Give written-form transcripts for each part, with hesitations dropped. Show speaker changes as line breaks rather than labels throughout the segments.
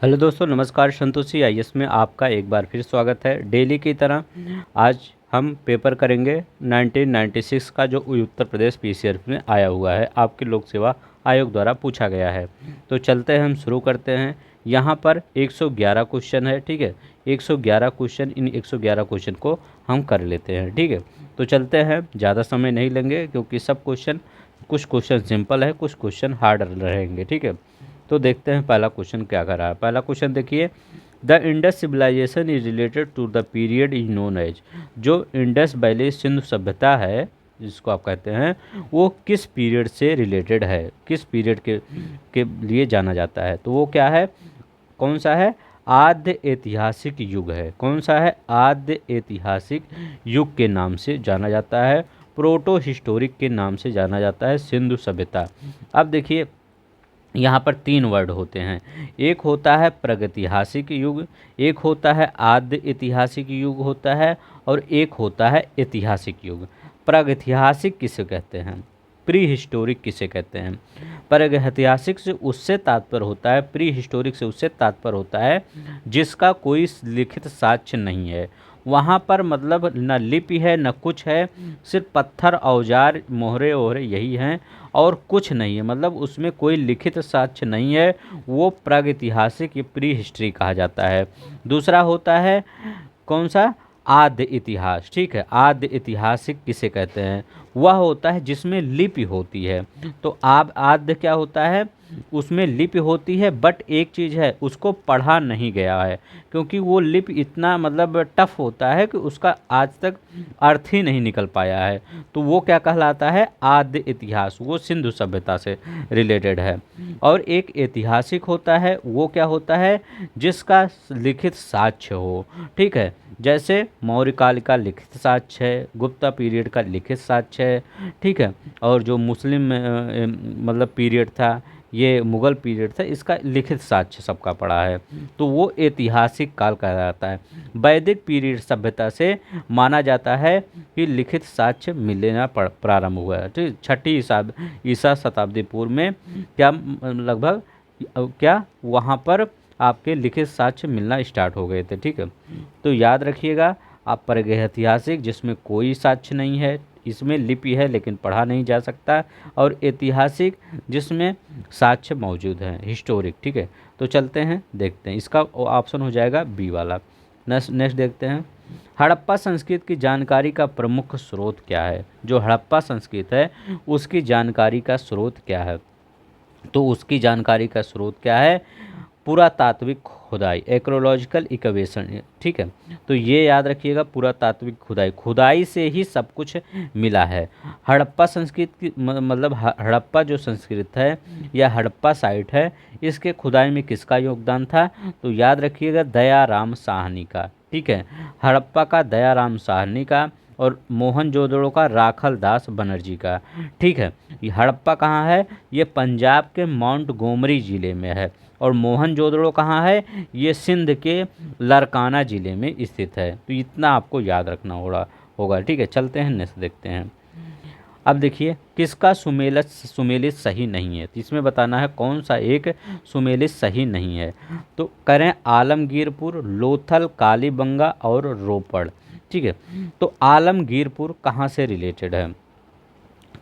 Hello दोस्तों, नमस्कार। Santoshi IAS में आपका एक बार फिर स्वागत है। डेली की तरह आज हम पेपर करेंगे 1996 का, जो उत्तर प्रदेश पीसीआरपी में आया हुआ है, आपके लोक सेवा आयोग द्वारा पूछा गया है। तो चलते हैं, हम शुरू करते हैं। यहाँ पर 111 क्वेश्चन है, ठीक है। 111 क्वेश्चन, इन 111 क्वेश्चन को हम कर लेते हैं, ठीक है। तो चलते हैं, ज़्यादा समय नहीं लेंगे क्योंकि सब क्वेश्चन, कुछ क्वेश्चन सिंपल है, कुछ क्वेश्चन हार्ड रहेंगे, ठीक है। तो देखते हैं पहला क्वेश्चन क्या कर रहा है। पहला क्वेश्चन देखिए, the Indus civilisation is related to the period is known as. जो इंडस वैली सिंधु सभ्यता है, जिसको आप कहते हैं, वो किस पीरियड से रिलेटेड है, किस पीरियड के लिए जाना जाता है। तो वो क्या है, कौन सा है? आद्य ऐतिहासिक युग है। कौन सा है? आद्य ऐतिहासिक युग के नाम से जाना जाता है। प्रोटो हिस्टोरिक के नाम से जाना जाता है सिंधु सभ्यता। अब देखिए, यहाँ पर तीन वर्ड होते हैं। एक होता है प्रागैतिहासिक युग, एक होता है आद्य ऐतिहासिक युग होता है, और एक होता है ऐतिहासिक युग। प्रागैतिहासिक किसे कहते हैं? प्री हिस्टोरिक किसे कहते हैं? प्रागैतिहासिक से उससे तात्पर्य होता है, प्री हिस्टोरिक से उससे तात्पर्य होता है जिसका कोई लिखित साक्ष्य नहीं है। वहाँ पर मतलब न लिपि है न कुछ है, सिर्फ पत्थर, औजार, मोहरे ओहरे यही हैं और कुछ नहीं है। मतलब उसमें कोई लिखित साक्ष्य नहीं है। वो प्रागैतिहासिक या प्री हिस्ट्री कहा जाता है। दूसरा होता है कौन सा? आद्य इतिहास, ठीक है। आद्य ऐतिहासिक किसे कहते हैं? वह होता है जिसमें लिपि होती है। तो आप आद्य क्या होता है? उसमें लिपि होती है, बट एक चीज़ है, उसको पढ़ा नहीं गया है, क्योंकि वो लिपि इतना मतलब टफ होता है कि उसका आज तक अर्थ ही नहीं निकल पाया है। तो वो क्या कहलाता है? आद्य इतिहास। वो सिंधु सभ्यता से रिलेटेड है। और एक ऐतिहासिक होता है, वो क्या होता है? जिसका लिखित साक्ष्य हो, ठीक है। जैसे मौर्य काल का लिखित साक्ष्य है, गुप्ता पीरियड का लिखित साक्ष्य है, ठीक है। और जो मुस्लिम मतलब पीरियड था, ये मुग़ल पीरियड था, इसका लिखित साक्ष्य सबका पड़ा है। तो वो ऐतिहासिक काल कहा जाता है। वैदिक पीरियड सभ्यता से माना जाता है कि लिखित साक्ष्य मिलना प्रारंभ हुआ है, ठीक। छठी ईसा शताब्दी पूर्व में क्या लगभग क्या वहाँ पर आपके लिखित साक्ष्य मिलना स्टार्ट हो गए थे, ठीक है। तो याद रखिएगा, आप प्रागैतिहासिक जिसमें कोई साक्ष्य नहीं है, इसमें लिपि है लेकिन पढ़ा नहीं जा सकता, और ऐतिहासिक जिसमें साक्ष्य मौजूद हैं, हिस्टोरिक, ठीक है। तो चलते हैं, देखते हैं, इसका ऑप्शन हो जाएगा बी वाला। नेक्स्ट देखते हैं, हड़प्पा संस्कृति की जानकारी का प्रमुख स्रोत क्या है? जो हड़प्पा संस्कृति है उसकी जानकारी का स्रोत क्या है? तो उसकी जानकारी का स्रोत क्या है? पुरातात्विक खुदाई, एर्कियोलॉजिकल एक्सकेवेशन, ठीक है। तो ये याद रखिएगा, पुरातात्विक खुदाई, खुदाई से ही सब कुछ मिला है। हड़प्पा संस्कृति की मतलब हड़प्पा जो संस्कृति है या हड़प्पा साइट है, इसके खुदाई में किसका योगदान था? तो याद रखिएगा, दयाराम साहनी का, ठीक है। हड़प्पा का दयाराम साहनी का, और मोहनजोदड़ो का राखल दास बनर्जी का, ठीक है। ये हड़प्पा कहाँ है? ये पंजाब के माउंट गोमरी ज़िले में है। और मोहनजोदड़ो कहाँ है? ये सिंध के लरकाना ज़िले में स्थित है। तो इतना आपको याद रखना होगा, ठीक है। चलते हैं, नेक्स्ट देखते हैं। अब देखिए, किसका सुमेलित सही नहीं है। तो इसमें बताना है कौन सा एक सुमेलित सही नहीं है। तो करें आलमगीरपुर, लोथल, कालीबंगा और रोपड़, ठीक है। तो आलमगीरपुर कहाँ से रिलेटेड है?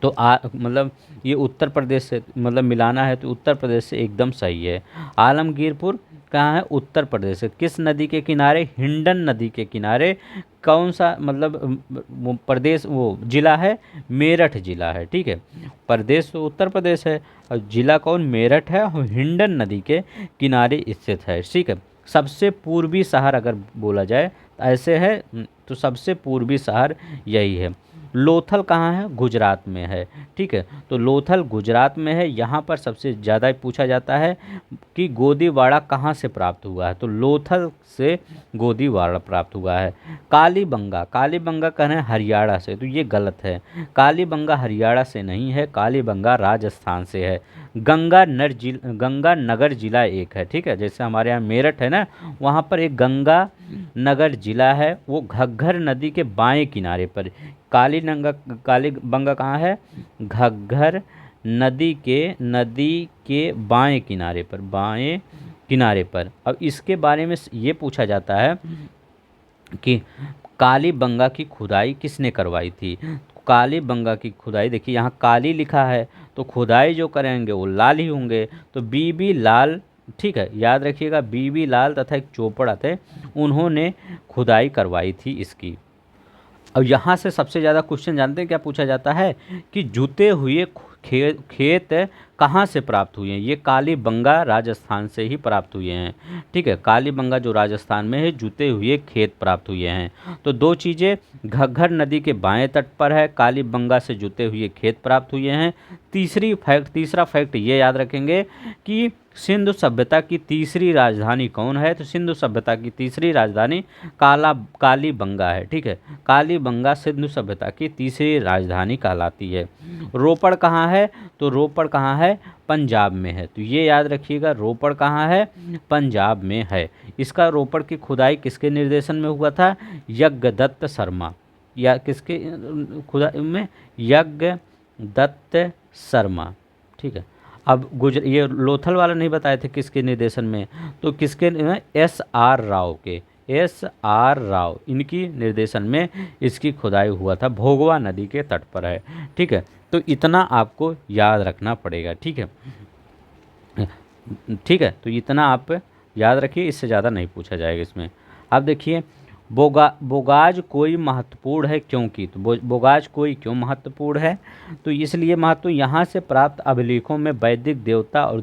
तो मतलब ये उत्तर प्रदेश से मतलब मिलाना है, तो उत्तर प्रदेश से एकदम सही है। आलमगीरपुर कहाँ है? उत्तर प्रदेश है। किस नदी के किनारे? हिंडन नदी के किनारे। कौन सा मतलब वो प्रदेश, वो जिला है? मेरठ जिला है, ठीक है। प्रदेश तो उत्तर प्रदेश है और जिला कौन? मेरठ है, और हिंडन नदी के किनारे स्थित है, ठीक है। सबसे पूर्वी शहर अगर बोला जाए तो ऐसे है, तो सबसे पूर्वी शहर यही है। लोथल कहाँ है? गुजरात में है, ठीक है। तो लोथल गुजरात में है। यहाँ पर सबसे ज़्यादा पूछा जाता है कि गोदीवाड़ा कहाँ से प्राप्त हुआ है? तो लोथल से गोदीवाड़ा प्राप्त हुआ है। कालीबंगा, कालीबंगा कह रहे हैं हरियाणा से, तो ये गलत है। कालीबंगा हरियाणा से नहीं है, कालीबंगा राजस्थान से है। गंगानगर जिला एक है, ठीक है। जैसे हमारे यहाँ मेरठ है ना, वहाँ पर एक गंगा नगर जिला है, वो घग्गर नदी के बाएं किनारे पर। कालीबंगा कहाँ है? घग्गर नदी के बाएं किनारे पर, बाएं किनारे पर। अब इसके बारे में ये पूछा जाता है कि कालीबंगा की खुदाई किसने करवाई थी। कालीबंगा की खुदाई, देखिए यहाँ काली लिखा है तो खुदाई जो करेंगे वो लाल ही होंगे, तो बीबी लाल, ठीक है, याद रखिएगा, बीबी लाल तथा एक चोपड़ा थे, उन्होंने खुदाई करवाई थी इसकी। अब यहाँ से सबसे ज़्यादा क्वेश्चन जानते हैं क्या पूछा जाता है कि जुते हुए खेत कहाँ से प्राप्त हुए हैं। ये कालीबंगा राजस्थान से ही प्राप्त हुए हैं, ठीक है। कालीबंगा जो राजस्थान में है, जुते हुए खेत प्राप्त हुए हैं। तो दो चीज़ें, घग्गर नदी के बाएं तट पर है, कालीबंगा से जुते हुए खेत प्राप्त हुए हैं। तीसरा फैक्ट ये याद रखेंगे कि सिंधु सभ्यता की तीसरी राजधानी कौन है। तो सिंधु सभ्यता की तीसरी राजधानी कालीबंगा है, ठीक है। कालीबंगा सिंधु सभ्यता की तीसरी राजधानी कहलाती है। रोपड़ कहाँ है, तो रोपड़ कहाँ है, पंजाब में है। तो ये याद रखिएगा, रोपड़ कहाँ है, पंजाब में है। इसका रोपड़ की खुदाई किसके निर्देशन में हुआ था, यज्ञदत्त शर्मा, या किसके खुदाई में, यज्ञदत्त शर्मा, ठीक है। अब ये लोथल वाला नहीं बताए थे किसके निर्देशन में, तो किसके, SR राव के, SR राव, इनकी निर्देशन में इसकी खुदाई हुआ था। भोगवा नदी के तट पर है, ठीक है। तो इतना आपको याद रखना पड़ेगा, ठीक है, ठीक है। तो इतना आप याद रखिए, इससे ज़्यादा नहीं पूछा जाएगा इसमें। अब देखिए बोगाज कोई महत्वपूर्ण है क्योंकि, तो बोगाज कोई क्यों महत्वपूर्ण है, तो इसलिए महत्व, यहाँ से प्राप्त अभिलेखों में वैदिक देवता और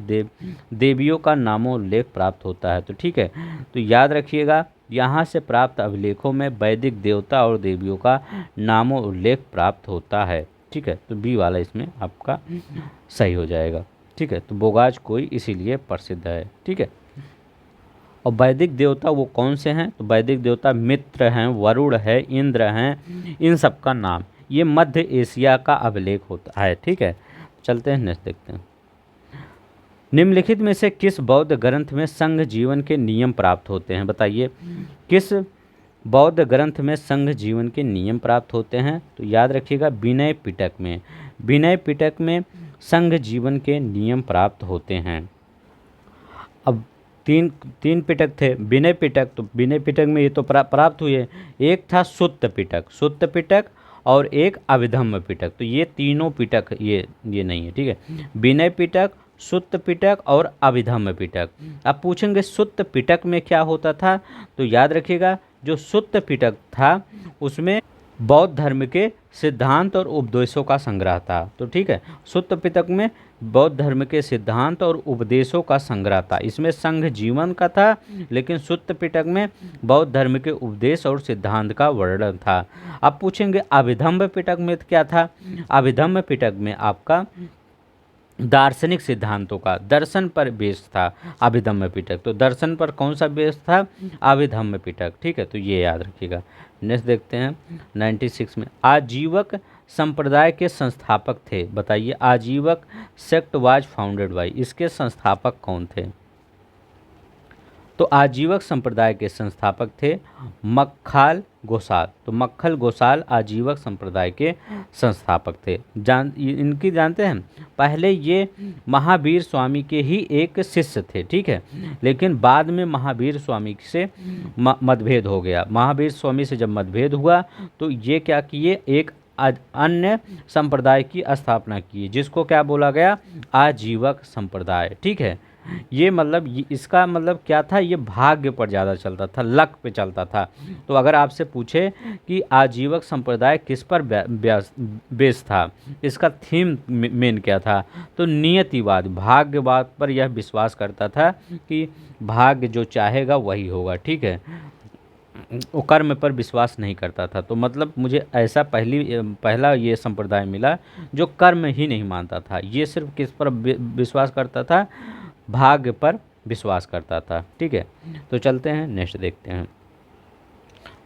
देवियों का नामोल्लेख प्राप्त होता है। तो ठीक है, तो याद रखिएगा, यहाँ से प्राप्त अभिलेखों में वैदिक देवता और देवियों का नामोल्लेख प्राप्त होता है, ठीक है। तो बी वाला इसमें आपका सही हो जाएगा, ठीक है। तो बोगाज कोई इसीलिए प्रसिद्ध है, ठीक है। और वैदिक देवता वो कौन से हैं, तो वैदिक देवता मित्र हैं, वरुण है, इंद्र हैं, इन सब का नाम, ये मध्य एशिया का अभिलेख होता है, ठीक है। चलते हैं नेक्स्ट देखते हैं। निम्नलिखित में से किस बौद्ध ग्रंथ में संघ जीवन के नियम प्राप्त होते हैं, बताइए किस बौद्ध ग्रंथ में संघ जीवन के नियम प्राप्त होते हैं। तो याद रखिएगा, विनय पिटक में, विनय पिटक में संघ जीवन के नियम प्राप्त होते हैं। अब तीन पिटक थे, विनय पिटक, तो विनय पिटक में ये तो प्राप्त हुए, एक था सुत्त पिटक और एक अभिधम्म पिटक, तो ये तीनों पिटक ये नहीं है, ठीक है। विनय पिटक, सुत्त पिटक और अभिधम्म पिटक। अब पूछेंगे सुत्त पिटक में क्या होता था, तो याद रखिएगा, जो सुत्त पिटक था उसमें बौद्ध धर्म के सिद्धांत और उपदेशों का संग्रह था। तो ठीक है, सुत्त पिटक में बौद्ध धर्म के सिद्धांत और उपदेशों का संग्रह था, इसमें संघ जीवन का था, लेकिन सुत्त पिटक में बौद्ध धर्म के उपदेश और सिद्धांत का वर्णन था। अब पूछेंगे अभिधम्म पिटक में क्या था, अभिधम्म पिटक में आपका दार्शनिक सिद्धांतों का, दर्शन पर बेस था अभिधम्म पिटक। तो दर्शन पर कौन सा बेस था, अभिधम्म पिटक, ठीक है। तो ये याद रखिएगा। नेक्स्ट देखते हैं 96 में, आजीवक संप्रदाय के संस्थापक थे, बताइए आजीवक सेक्ट वाज फाउंडेड बाय, इसके संस्थापक कौन थे। तो आजीवक संप्रदाय के संस्थापक थे मक्खल गोसाल, तो मक्खल गोसाल आजीवक संप्रदाय के संस्थापक थे। इनकी जानते हैं, पहले ये महावीर स्वामी के ही एक शिष्य थे, ठीक है, लेकिन बाद में महावीर स्वामी से मतभेद हो गया। महावीर स्वामी से जब मतभेद हुआ तो ये क्या किए, एक अन्य संप्रदाय की स्थापना की, जिसको क्या बोला गया, आजीवक संप्रदाय, ठीक है। ये मतलब इसका मतलब क्या था, ये भाग्य पर ज़्यादा चलता था, लक पे चलता था। तो अगर आपसे पूछे कि आजीवक संप्रदाय किस पर बेस था, इसका थीम मेन क्या था, तो नियतिवाद, भाग्यवाद पर यह विश्वास करता था कि भाग्य जो चाहेगा वही होगा, ठीक है। वो कर्म पर विश्वास नहीं करता था। तो मतलब मुझे ऐसा पहला ये संप्रदाय मिला जो कर्म ही नहीं मानता था, ये सिर्फ किस पर विश्वास करता था, भाग्य पर विश्वास करता था, ठीक है। तो चलते हैं नेक्स्ट देखते हैं।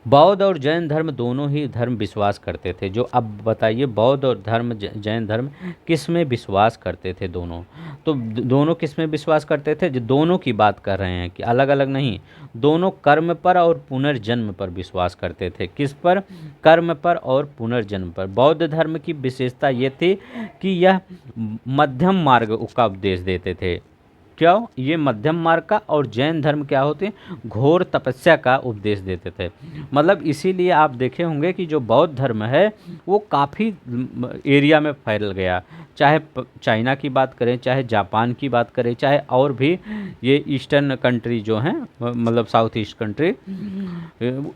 बौद्ध और जैन धर्म दोनों ही धर्म विश्वास करते थे, जो अब बताइए बौद्ध और जैन धर्म किस में विश्वास करते थे, दोनों। तो दोनों किस में विश्वास करते थे, जो दोनों की बात कर रहे हैं कि अलग अलग नहीं, दोनों कर्म पर और पुनर्जन्म पर विश्वास करते थे। किस पर, कर्म पर और पुनर्जन्म पर। बौद्ध धर्म की विशेषता ये थी कि यह मध्यम मार्ग का उपदेश देते थे, क्यों? ये मध्यम मार्ग का, और जैन धर्म क्या होते हैं? घोर तपस्या का उपदेश देते थे। मतलब इसीलिए आप देखे होंगे कि जो बौद्ध धर्म है वो काफ़ी एरिया में फैल गया। चाहे चाइना की बात करें, चाहे जापान की बात करें, चाहे और भी ये ईस्टर्न कंट्री जो हैं, मतलब south east country,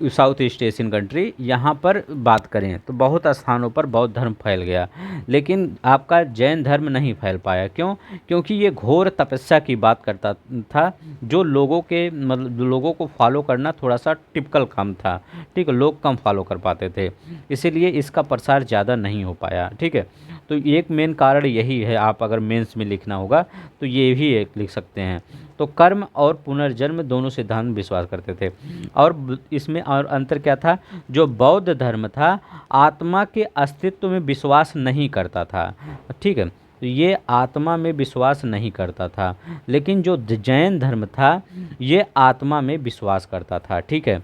south east Asian country, यहाँ पर बात करें तो बहुत स्थानों पर बौद्ध धर्म फैल गया। लेकिन आपका जैन धर्म नहीं फैल पाया। क्यों? क्योंकि ये घोर तपस्या की बात करता था, जो लोगों के मतलब लोगों को फॉलो करना थोड़ा सा टिपिकल काम था। ठीक है, लोग कम फॉलो कर पाते थे, इसीलिए इसका प्रसार ज़्यादा नहीं हो पाया। ठीक है, तो एक मेन कारण यही है। आप अगर मेंस में लिखना होगा तो ये भी एक लिख सकते हैं। तो कर्म और पुनर्जन्म दोनों सिद्धांत में विश्वास करते थे। और इसमें और अंतर क्या था? जो बौद्ध धर्म था आत्मा के अस्तित्व में विश्वास नहीं करता था। ठीक है, तो ये आत्मा में विश्वास नहीं करता था। लेकिन जो जैन धर्म था ये आत्मा में विश्वास करता था। ठीक है,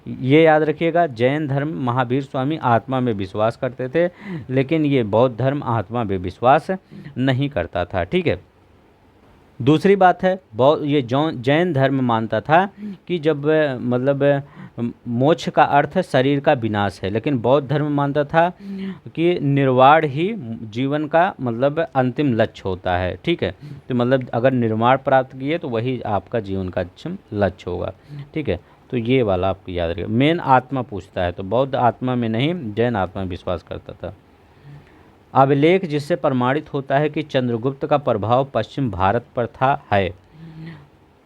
ये याद रखिएगा, जैन धर्म महावीर स्वामी आत्मा में विश्वास करते थे, लेकिन ये बौद्ध धर्म आत्मा में विश्वास नहीं करता था। ठीक है, दूसरी बात है, ये जैन धर्म मानता था कि जब मतलब मोक्ष का अर्थ शरीर का विनाश है, लेकिन बौद्ध धर्म मानता था कि निर्वाण ही जीवन का मतलब अंतिम लक्ष्य होता है। ठीक है, तो मतलब अगर निर्वाण प्राप्त किए तो वही आपका जीवन का अंतिम लक्ष्य होगा। ठीक है, तो ये वाला आपको याद रखिएगा। मेन आत्मा पूछता है, तो बौद्ध आत्मा में नहीं, जैन आत्मा में विश्वास करता था। अभिलेख जिससे प्रमाणित होता है कि चंद्रगुप्त का प्रभाव पश्चिम भारत पर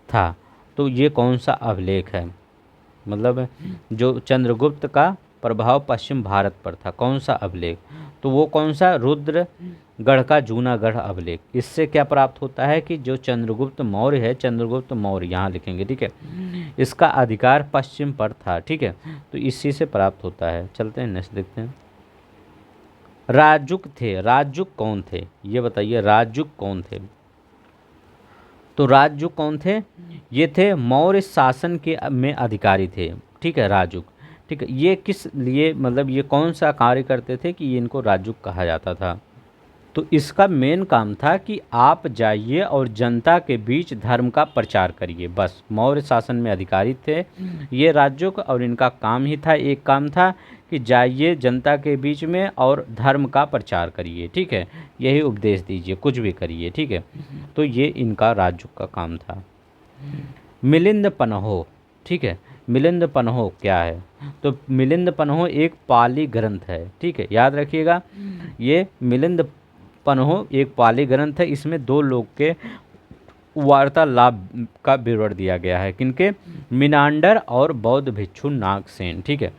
था, तो ये कौन सा अभिलेख है? मतलब जो चंद्रगुप्त का प्रभाव पश्चिम भारत पर था, कौन सा अभिलेख? तो वो कौन सा? रुद्रगढ़ का जूनागढ़ अभिलेख। इससे क्या प्राप्त होता है कि जो चंद्रगुप्त मौर्य है, चंद्रगुप्त मौर्य यहाँ लिखेंगे। ठीक है, इसका अधिकार पश्चिम पर था। ठीक है, तो इसी से प्राप्त होता है। चलते हैं नेक्स्ट देखते हैं। राजुक थे, राजुक कौन थे? ये बताइए, राजुक कौन थे? तो राजुक कौन थे? ये थे मौर्य शासन के में अधिकारी थे। ठीक है, राजुक। ठीक है, ये किस लिए मतलब ये कौन सा कार्य करते थे कि इनको राजुक कहा जाता था? तो इसका मेन काम था कि आप जाइए और जनता के बीच धर्म का प्रचार करिए। बस, मौर्य शासन में अधिकारी थे ये राजुक, और इनका काम ही था, एक काम था कि जाइए जनता के बीच में और धर्म का प्रचार करिए। ठीक है, यही उपदेश दीजिए, कुछ भी करिए। ठीक है, तो ये इनका राजुक का काम था। मिलिंद पन्हो। ठीक है, मिलिंद पन्हो क्या है? तो मिलिंद पन्हो एक पाली ग्रंथ है। ठीक है, याद रखिएगा, ये मिलिंद पन्हो एक पाली ग्रंथ है। इसमें दो लोग के वार्तालाप का विवरण दिया गया है। किनके? मिनांडर और बौद्ध भिक्षु नागसेन। ठीक है,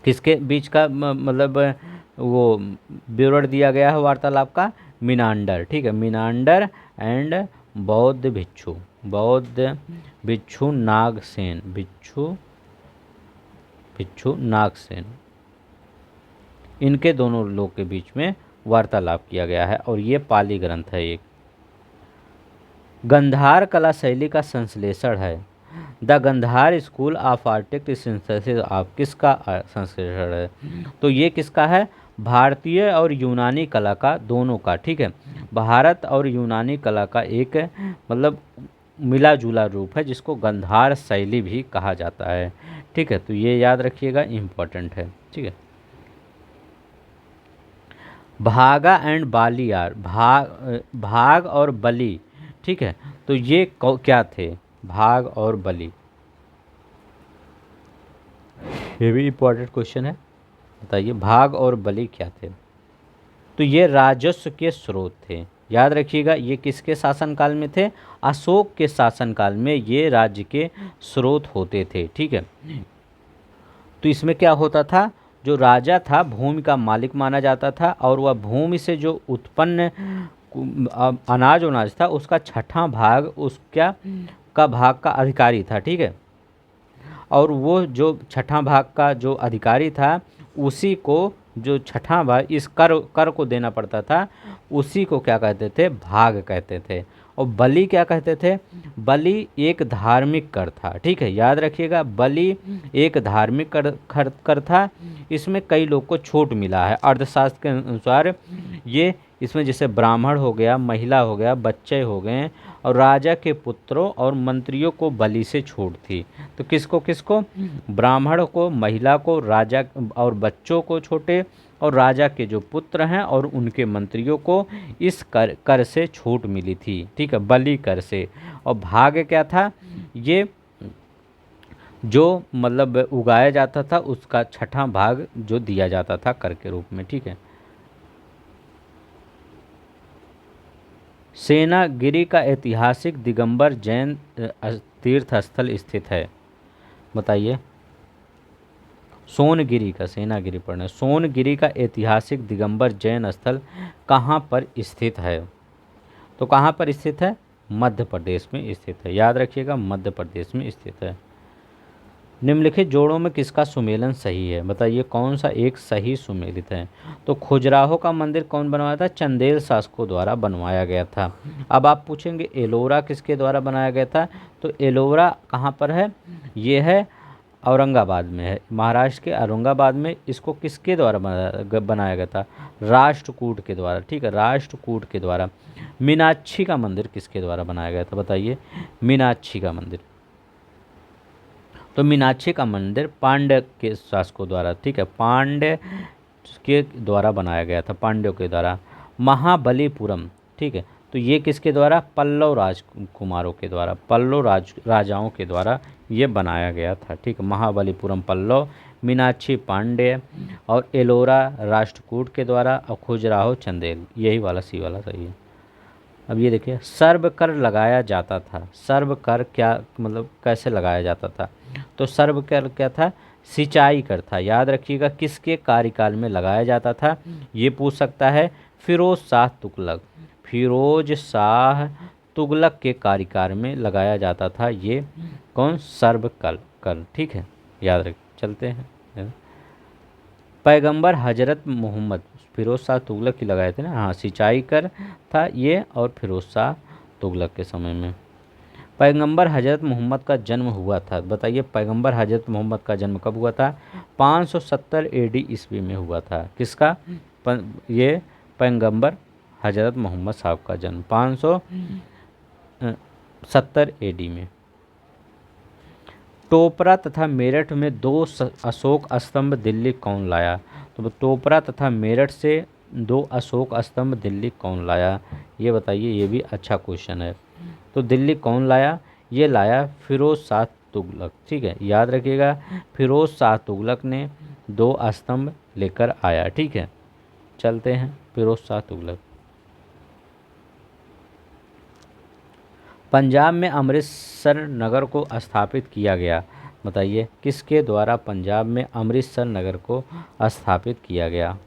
किसके बीच का मतलब वो विवरण दिया गया है वार्तालाप का? मिनांडर। ठीक है, मिनांडर एंड बौद्ध भिक्षु नागसेन, भिक्षु नागसेन, इनके दोनों लोग के बीच में वार्तालाप किया गया है, और ये पाली ग्रंथ है। एक गंधार कला शैली का संश्लेषण है। The Gandhara school of artist synthesis of, किसका संश्लेषण है? तो ये किसका है? भारतीय और यूनानी कला का, दोनों का। ठीक है, भारत और यूनानी कला का एक मतलब मिला जुला रूप है, जिसको गंधार शैली भी कहा जाता है। ठीक है, तो ये याद रखिएगा, इम्पोर्टेंट है। ठीक है, भागा एंड बालियार, भाग और बलि। ठीक है, तो ये क्या थे? भाग और बलि, ये भी इम्पोर्टेंट क्वेश्चन है। बताइए, भाग और बलि क्या थे? तो ये राजस्व के स्रोत थे। याद रखिएगा, ये किसके शासनकाल में थे? अशोक के शासनकाल में ये राज्य के स्रोत होते थे। ठीक है, तो इसमें क्या होता था? जो राजा था भूमि का मालिक माना जाता था, और वह भूमि से जो उत्पन्न अनाज था उसका छठा भाग उसका भाग का अधिकारी था। ठीक है, और वो जो छठा भाग का जो अधिकारी था उसी को जो छठा भाग इस कर को देना पड़ता था, उसी को क्या कहते थे? भाग कहते थे। और बलि क्या कहते थे? बलि एक धार्मिक कर था। ठीक है, याद रखिएगा, बलि एक धार्मिक कर था। इसमें कई लोग को छूट मिला है। अर्थशास्त्र के अनुसार ये इसमें जैसे ब्राह्मण हो गया, महिला हो गया, बच्चे हो गए और राजा के पुत्रों और मंत्रियों को बलि से छूट थी। तो किसको किसको? ब्राह्मण को, महिला को, राजा और बच्चों को छोटे, और राजा के जो पुत्र हैं और उनके मंत्रियों को इस कर से छूट मिली थी। ठीक है, बलि कर से। और भाग क्या था? ये जो मतलब उगाया जाता था उसका छठा भाग जो दिया जाता था कर के रूप में। ठीक है। सेनागिरी का ऐतिहासिक दिगंबर जैन तीर्थ स्थल स्थित है। बताइए। सोनगिरी का, सेनागिरी पढ़ना, सोनगिरी का ऐतिहासिक दिगंबर जैन स्थल कहाँ पर स्थित है? तो कहाँ पर स्थित है? मध्य प्रदेश में स्थित है। याद रखिएगा, मध्य प्रदेश में स्थित है। निम्नलिखित जोड़ों में किसका सुमेलन सही है? बताइए कौन सा एक सही सुमेलित है? तो खजुराहो का मंदिर कौन बनवाया था? चंदेल शासकों द्वारा बनवाया गया था। अब आप पूछेंगे एलोरा किसके द्वारा बनाया गया था? तो एलोरा कहाँ पर है? ये है औरंगाबाद में है, महाराष्ट्र के औरंगाबाद में। इसको किसके द्वारा बनाया गया था? राष्ट्रकूट के द्वारा। ठीक है, राष्ट्रकूट के द्वारा। मीनाक्षी का मंदिर किसके द्वारा बनाया गया था? बताइए। मीनाक्षी का मंदिर, तो मीनाक्षी का मंदिर पांड्य के शासकों द्वारा, ठीक है, पांड्य के द्वारा बनाया गया था, पांड्यों के द्वारा। महाबलीपुरम, ठीक है, तो ये किसके द्वारा? पल्लव राजकुमारों के द्वारा, पल्लव राजाओं के द्वारा ये बनाया गया था। ठीक है, महाबलीपुरम पल्लव, मीनाक्षी पांड्य, और एलोरा राष्ट्रकूट के द्वारा, और खजुराहो चंदेल। यही वाला सी वाला सही है। अब ये देखिए, सर्व कर लगाया जाता था। सर्व कर क्या मतलब कैसे लगाया जाता था? तो सर्व कर क्या था? सिंचाई कर था। याद रखिएगा, किसके कार्यकाल में लगाया जाता था? ये पूछ सकता है फिरोज शाह तुगलक। फिरोज शाह तुगलक के कार्यकाल में लगाया जाता था ये कौन? सर्व कर। ठीक है, याद रख। चलते हैं। पैगंबर हजरत मोहम्मद, फिरोज शाह तुगलक की लगाए थे ना। हाँ, सिंचाई कर था ये, और फिरोज शाह तुगलक के समय में। पैगंबर हजरत मोहम्मद का जन्म हुआ था। बताइए, पैगंबर हजरत मोहम्मद का जन्म कब हुआ था? 570 एडी ईस्वी में हुआ था। किसका? ये पैगंबर हजरत मोहम्मद साहब का जन्म 570 एडी में। टोपरा तथा मेरठ में 2 अशोक स्तंभ दिल्ली कौन लाया? तो टोपरा तथा मेरठ से 2 अशोक स्तंभ दिल्ली कौन लाया? ये बताइए, ये भी अच्छा क्वेश्चन है। तो दिल्ली कौन लाया? ये लाया फिरोज शाह तुगलक। ठीक है, याद रखिएगा, फिरोज शाह तुगलक ने 2 स्तंभ लेकर आया। ठीक है, चलते हैं। फिरोज शाह तुगलक। पंजाब में अमृतसर नगर को स्थापित किया गया। बताइए, किसके द्वारा पंजाब में अमृतसर नगर को स्थापित किया गया?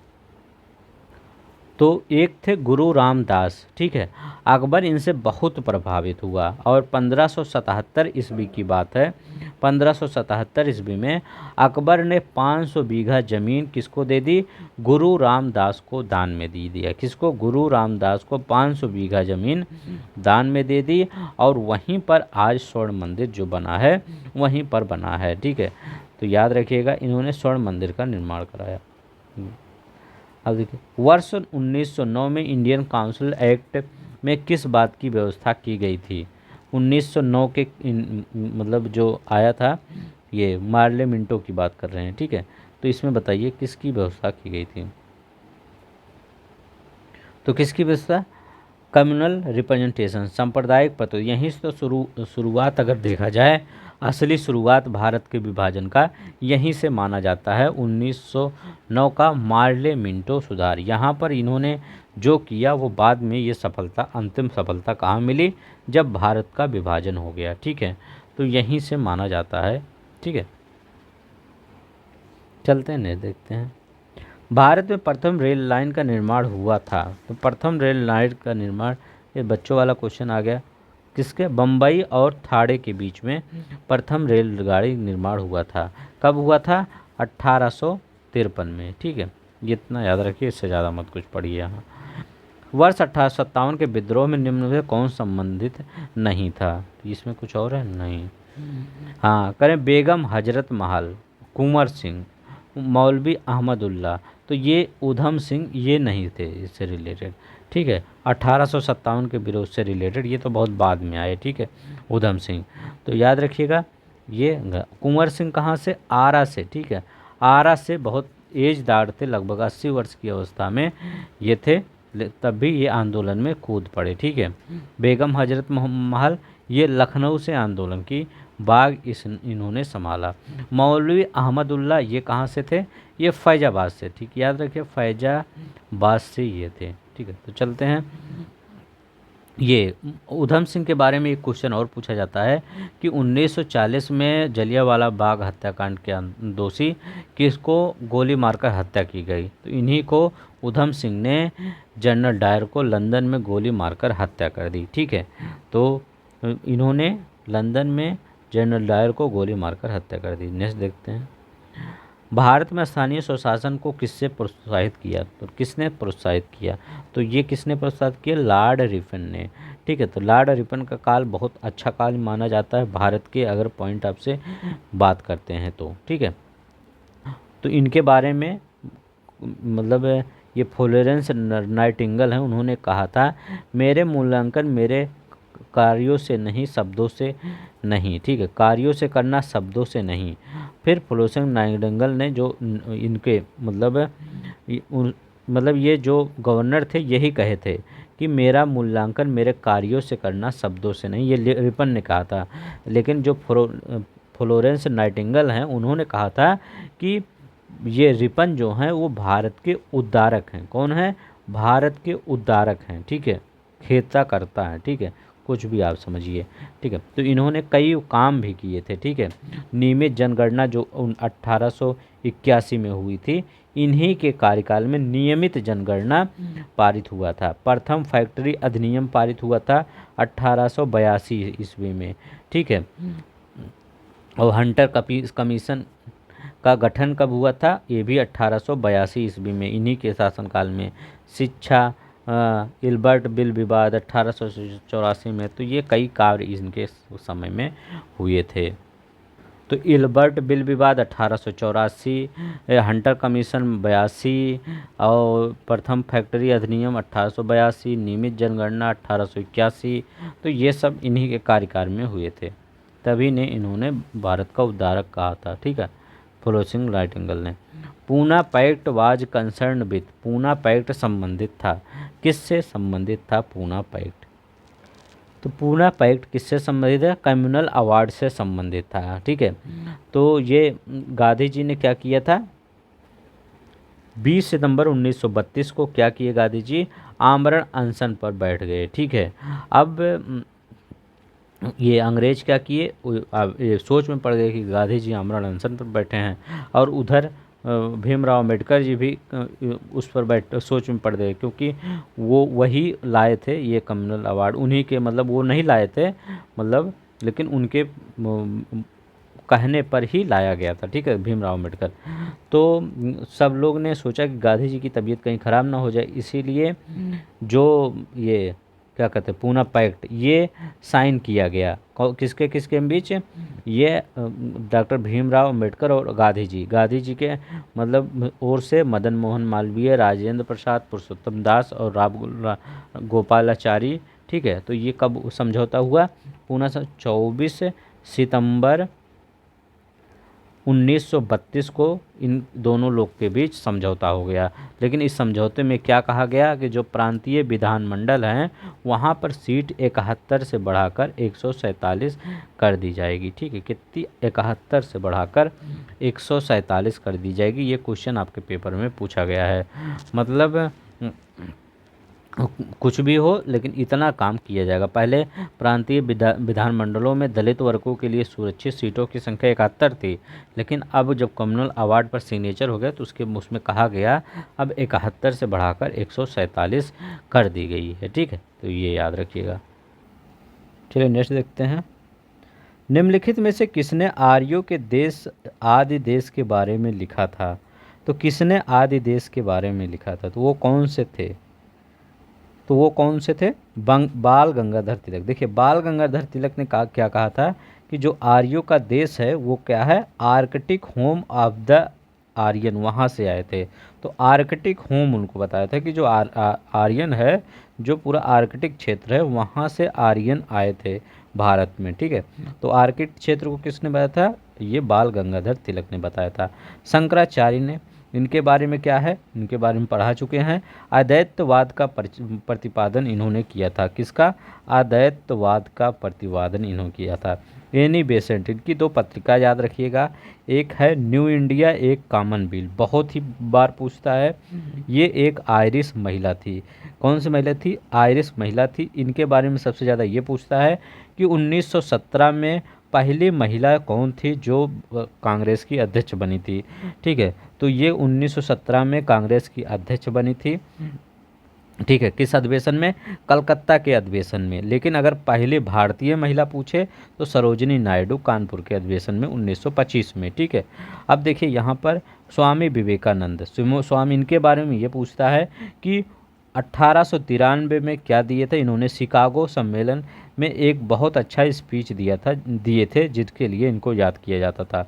तो एक थे गुरु रामदास। ठीक है, अकबर इनसे बहुत प्रभावित हुआ, और 1577 ईस्वी की बात है। 1577 ईस्वी में अकबर ने 500 बीघा ज़मीन किसको दे दी? गुरु रामदास को दान में दे दिया। किसको? गुरु रामदास को 500 बीघा ज़मीन दान में दे दी, और वहीं पर आज स्वर्ण मंदिर जो बना है वहीं पर बना है। ठीक है, तो याद रखिएगा, इन्होंने स्वर्ण मंदिर का निर्माण कराया। अब देखिए, वर्ष 1909 में इंडियन काउंसिल एक्ट में किस बात की व्यवस्था की गई थी? 1909 के मतलब जो आया था, ये मार्ले मिंटो की बात कर रहे हैं। ठीक है, तो इसमें बताइए किसकी व्यवस्था की गई थी? तो किसकी व्यवस्था? कम्युनल रिप्रेजेंटेशन, सांप्रदायिक प्रतिनिधि। यहीं से तो शुरुआत अगर देखा जाए, असली शुरुआत भारत के विभाजन का यहीं से माना जाता है। 1909 का मार्ले मिंटो सुधार, यहाँ पर इन्होंने जो किया वो बाद में ये सफलता, अंतिम सफलता कहाँ मिली? जब भारत का विभाजन हो गया। ठीक है, तो यहीं से माना जाता है। ठीक है, चलते हैं, देखते हैं। भारत में प्रथम रेल लाइन का निर्माण हुआ था। तो प्रथम रेल लाइन का निर्माण, ये बच्चों वाला क्वेश्चन आ गया, किसके? बम्बई और थाड़े के बीच में प्रथम रेलगाड़ी निर्माण हुआ था। कब हुआ था? 1853 में। ठीक है, ये इतना याद रखिए, इससे ज़्यादा मत कुछ पढ़िए यहाँ। वर्ष 1857 के विद्रोह में निम्न में कौन संबंधित नहीं था? तो इसमें कुछ और है? नहीं। हाँ, करें। बेगम हजरत महल, कुंवर सिंह, मौलवी अहमदुल्ला। तो ये उधम सिंह ये नहीं थे इससे रिलेटेड। ठीक है। 1857 के विरोध से रिलेटेड, ये तो बहुत बाद में आए, ठीक है, उधम सिंह। तो याद रखिएगा ये कुंवर सिंह कहाँ से, आरा से, ठीक है, आरा से बहुत एजदार थे, लगभग 80 वर्ष की अवस्था में ये थे, तब भी ये आंदोलन में कूद पड़े, ठीक है। बेगम हजरत महल, ये लखनऊ से आंदोलन की बाग इन्होंने संभाला। मौलवी अहमदुल्ला, ये कहाँ से थे, ये फैजाबाद से, ठीक, याद रखिए फैजाबाद से ये थे, ठीक है। तो चलते हैं, ये उधम सिंह के बारे में एक क्वेश्चन और पूछा जाता है कि 1940 में जलियांवाला बाग हत्याकांड के दोषी किसको गोली मारकर हत्या की गई, तो इन्हीं को उधम सिंह ने जनरल डायर को लंदन में गोली मारकर हत्या कर दी, ठीक है। तो इन्होंने लंदन में जनरल डायर को गोली मारकर हत्या कर दी। नेक्स्ट देखते हैं, भारत में स्थानीय स्वशासन को किससे प्रोत्साहित किया, तो किसने प्रोत्साहित किया, तो ये किसने प्रोत्साहित किया, लॉर्ड रिपन ने, ठीक है। तो लॉर्ड रिपन का काल बहुत अच्छा काल माना जाता है भारत के, अगर पॉइंट ऑफ से बात करते हैं तो, ठीक है। तो इनके बारे में मतलब ये फ्लोरेंस नाइटिंगेल हैं, उन्होंने कहा था मेरे मूल्यांकन मेरे कार्यों से नहीं शब्दों से नहीं, ठीक है, कार्यों से करना शब्दों से नहीं। फिर फ्लोरेंस नाइटिंगेल ने जो इनके मतलब ये जो गवर्नर थे यही कहे थे कि मेरा मूल्यांकन मेरे कार्यों से करना शब्दों से नहीं, ये रिपन ने कहा था। लेकिन जो फ्लोरेंस नाइटिंगेल हैं उन्होंने कहा था कि ये रिपन जो हैं वो भारत के उद्धारक हैं। कौन है, भारत के उद्धारक हैं, ठीक है, खेता करता है, ठीक है, कुछ भी आप समझिए, ठीक है। तो इन्होंने कई काम भी किए थे, ठीक है। नियमित जनगणना जो 1881 में हुई थी, इन्हीं के कार्यकाल में नियमित जनगणना पारित हुआ था। प्रथम फैक्ट्री अधिनियम पारित हुआ था 1882 ईस्वी में, ठीक है। और हंटर कमीशन का गठन कब हुआ था, ये भी 1882 ईस्वी में, इन्हीं के शासनकाल में। शिक्षा इल्बर्ट बिल विवाद 1884 में, तो ये कई कार्य इनके समय में हुए थे। तो इल्बर्ट बिल विवाद 1884, हंटर कमीशन 82, और प्रथम फैक्ट्री अधिनियम 1882, नियमित जनगणना 1881, तो ये सब इन्हीं के कार्यकाल में हुए थे, तभी ने इन्होंने भारत का उद्धारक कहा था, ठीक है, फ्लोरेंस नाइटिंगेल ने। Poona pact was concern with, Poona pact संबंधित था, किससे संबंधित था पूना पैक्ट, तो पूना पैक्ट किससे संबंधित है, कम्युनल अवार्ड से संबंधित था, ठीक है। तो ये गांधी जी ने क्या किया था, 20 सितंबर 1932 को क्या किए गांधी जी, आमरण अनशन पर बैठ गए, ठीक है। अब ये अंग्रेज क्या किए, ये सोच में पड़ गए कि गांधी जी आमरण अनशन पर बैठे हैं, और उधर भीमराव अम्बेडकर जी भी उस पर सोच में पड़ गए, क्योंकि वो वही लाए थे ये कम्युनल अवार्ड, उन्हीं के, मतलब वो नहीं लाए थे, मतलब लेकिन उनके कहने पर ही लाया गया था, ठीक है, भीमराव अम्बेडकर। तो सब लोग ने सोचा कि गांधी जी की तबीयत कहीं ख़राब ना हो जाए, इसीलिए जो ये क्या कहते हैं पूना पैक्ट, ये साइन किया गया किसके किसके बीच, ये डॉक्टर भीमराव अम्बेडकर और गांधी जी के मतलब ओर से मदन मोहन मालवीय, राजेंद्र प्रसाद, पुरुषोत्तम दास और गोपालाचारी, ठीक है। तो ये कब समझौता हुआ, पूना 24 सितंबर 1932 को इन दोनों लोग के बीच समझौता हो गया। लेकिन इस समझौते में क्या कहा गया कि जो प्रांतीय विधानमंडल हैं वहाँ पर सीट 71 से बढ़ाकर 147 कर दी जाएगी, ठीक है, कितनी, 71 से बढ़ाकर 147 कर दी जाएगी। ये क्वेश्चन आपके पेपर में पूछा गया है। मतलब कुछ भी हो लेकिन इतना काम किया जाएगा। पहले प्रांतीय विधानमंडलों में दलित वर्गों के लिए सुरक्षित सीटों की संख्या 71 थी, लेकिन अब जब कम्युनल अवार्ड पर सिग्नेचर हो गया तो उसमें कहा गया अब 71 से बढ़ाकर 147 कर दी गई है, ठीक है। तो ये याद रखिएगा। चलिए नेक्स्ट देखते हैं, निम्नलिखित में से किसने आर्यों के देश आदि देश के बारे में लिखा था, तो किसने आदि देश के बारे में लिखा था, तो वो कौन से थे, तो वो कौन से थे, बाल गंगाधर तिलक। देखिए बाल गंगाधर तिलक ने क्या कहा था कि जो आर्यों का देश है वो क्या है, Arctic home of the Aryan वहाँ से आए थे। तो आर्कटिक होम उनको बताया था कि जो आर्यन है, जो पूरा आर्कटिक क्षेत्र है वहाँ से आर्यन आए थे भारत में। ठीक है, तो आर्कटिक क्षेत्र को किसने बताया था? ये बाल गंगाधर तिलक ने बताया था। शंकराचार्य ने, इनके बारे में क्या है, इनके बारे में पढ़ा चुके हैं। अद्वैतवाद का प्रतिपादन इन्होंने किया था। किसका? अद्वैतवाद का प्रतिपादन इन्होंने किया था। एनी बेसेंट, इनकी दो पत्रिका याद रखिएगा, एक है न्यू इंडिया, एक कॉमनवेल्थ, बहुत ही बार पूछता है। ये एक आयरिश महिला थी। कौन सी महिला थी? आयरिश महिला थी। इनके बारे में सबसे ज़्यादा ये पूछता है कि 1917 में पहली महिला कौन थी जो कांग्रेस की अध्यक्ष बनी थी। ठीक है, तो ये 1917 में कांग्रेस की अध्यक्ष बनी थी। ठीक है, किस अधिवेशन में? कलकत्ता के अधिवेशन में। लेकिन अगर पहले भारतीय महिला पूछे तो सरोजिनी नायडू, कानपुर के अधिवेशन में 1925 में। ठीक है, अब देखिए यहाँ पर स्वामी विवेकानंद, स्वामी, इनके बारे में ये पूछता है कि 1893 में क्या दिए थे इन्होंने? शिकागो सम्मेलन में एक बहुत अच्छा स्पीच दिए थे जिसके लिए इनको याद किया जाता था।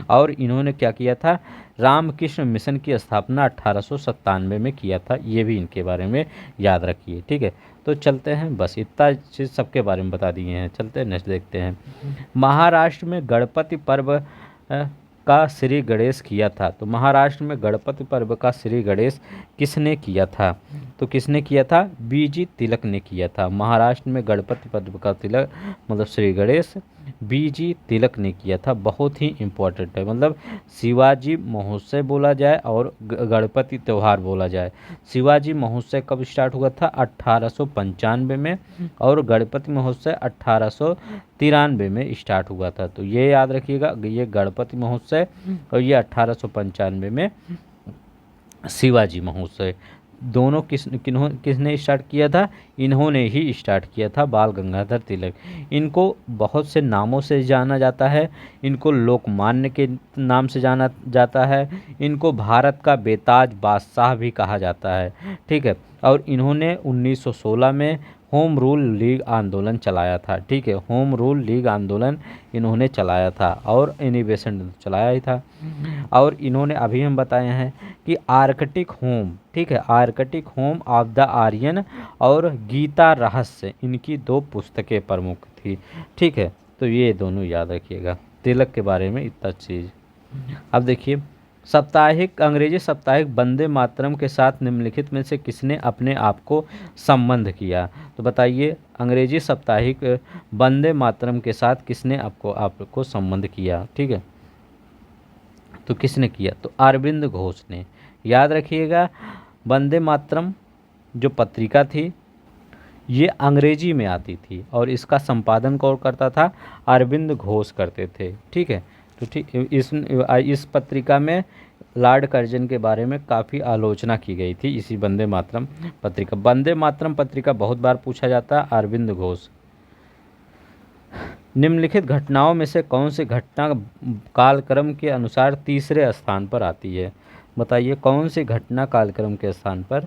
और इन्होंने क्या किया था? रामकृष्ण मिशन की स्थापना 1897 में किया था। ये भी इनके बारे में याद रखिए। ठीक है, तो चलते हैं, बस इतना चीज़ सबके बारे में बता दिए हैं। चलते हैं, नेक्स्ट देखते हैं। महाराष्ट्र में गणपति पर्व का श्री गणेश किया था। तो महाराष्ट्र में गणपति पर्व का श्री गणेश किसने किया था? तो किसने किया था? बीजी तिलक ने किया था। महाराष्ट्र में गणपति पर्व का तिलक मतलब श्री गणेश बीजी तिलक ने किया था। बहुत ही इम्पोर्टेंट है, मतलब शिवाजी महोत्सव बोला जाए और गणपति त्यौहार बोला जाए। शिवाजी महोत्सव कब स्टार्ट हुआ था? 1895 में, और गणपति महोत्सव 1893 में स्टार्ट हुआ था। तो ये याद रखिएगा, ये गणपति महोत्सव और ये 1895 में शिवाजी महोत्सव। दोनों किसने स्टार्ट किया था? इन्होंने ही स्टार्ट किया था, बाल गंगाधर तिलक। इनको बहुत से नामों से जाना जाता है। इनको लोकमान्य के नाम से जाना जाता है। इनको भारत का बेताज बादशाह भी कहा जाता है। ठीक है, और इन्होंने 1916 में होम रूल लीग आंदोलन चलाया था। ठीक है, होम रूल लीग आंदोलन इन्होंने चलाया था, और एनी बेसेंट चलाया ही था। और इन्होंने अभी हम बताए हैं कि आर्कटिक होम, ठीक है, Arctic home of the Aryan और गीता रहस्य, इनकी दो पुस्तकें प्रमुख थी। ठीक है, तो ये दोनों याद रखिएगा। तिलक के बारे में इतना चीज़। अब देखिए, साप्ताहिक, अंग्रेजी साप्ताहिक वंदे मातरम के साथ निम्नलिखित में से किसने अपने आप को संबंध किया? तो बताइए, अंग्रेजी साप्ताहिक वंदे मातरम के साथ किसने आपको संबंध किया? ठीक है, तो किसने किया? तो अरविंद घोष ने। याद रखिएगा, वंदे मातरम जो पत्रिका थी ये अंग्रेजी में आती थी और इसका संपादन कौन करता था? अरविंद घोष करते थे। ठीक है, तो ठीक इस पत्रिका में लॉर्ड कर्जन के बारे में काफ़ी आलोचना की गई थी इसी वंदे मातरम पत्रिका। वंदे मातरम पत्रिका बहुत बार पूछा जाता है। अरविंद घोष। निम्नलिखित घटनाओं में से कौन सी घटना कालक्रम के अनुसार तीसरे स्थान पर आती है? बताइए, कौन सी घटना कालक्रम के स्थान पर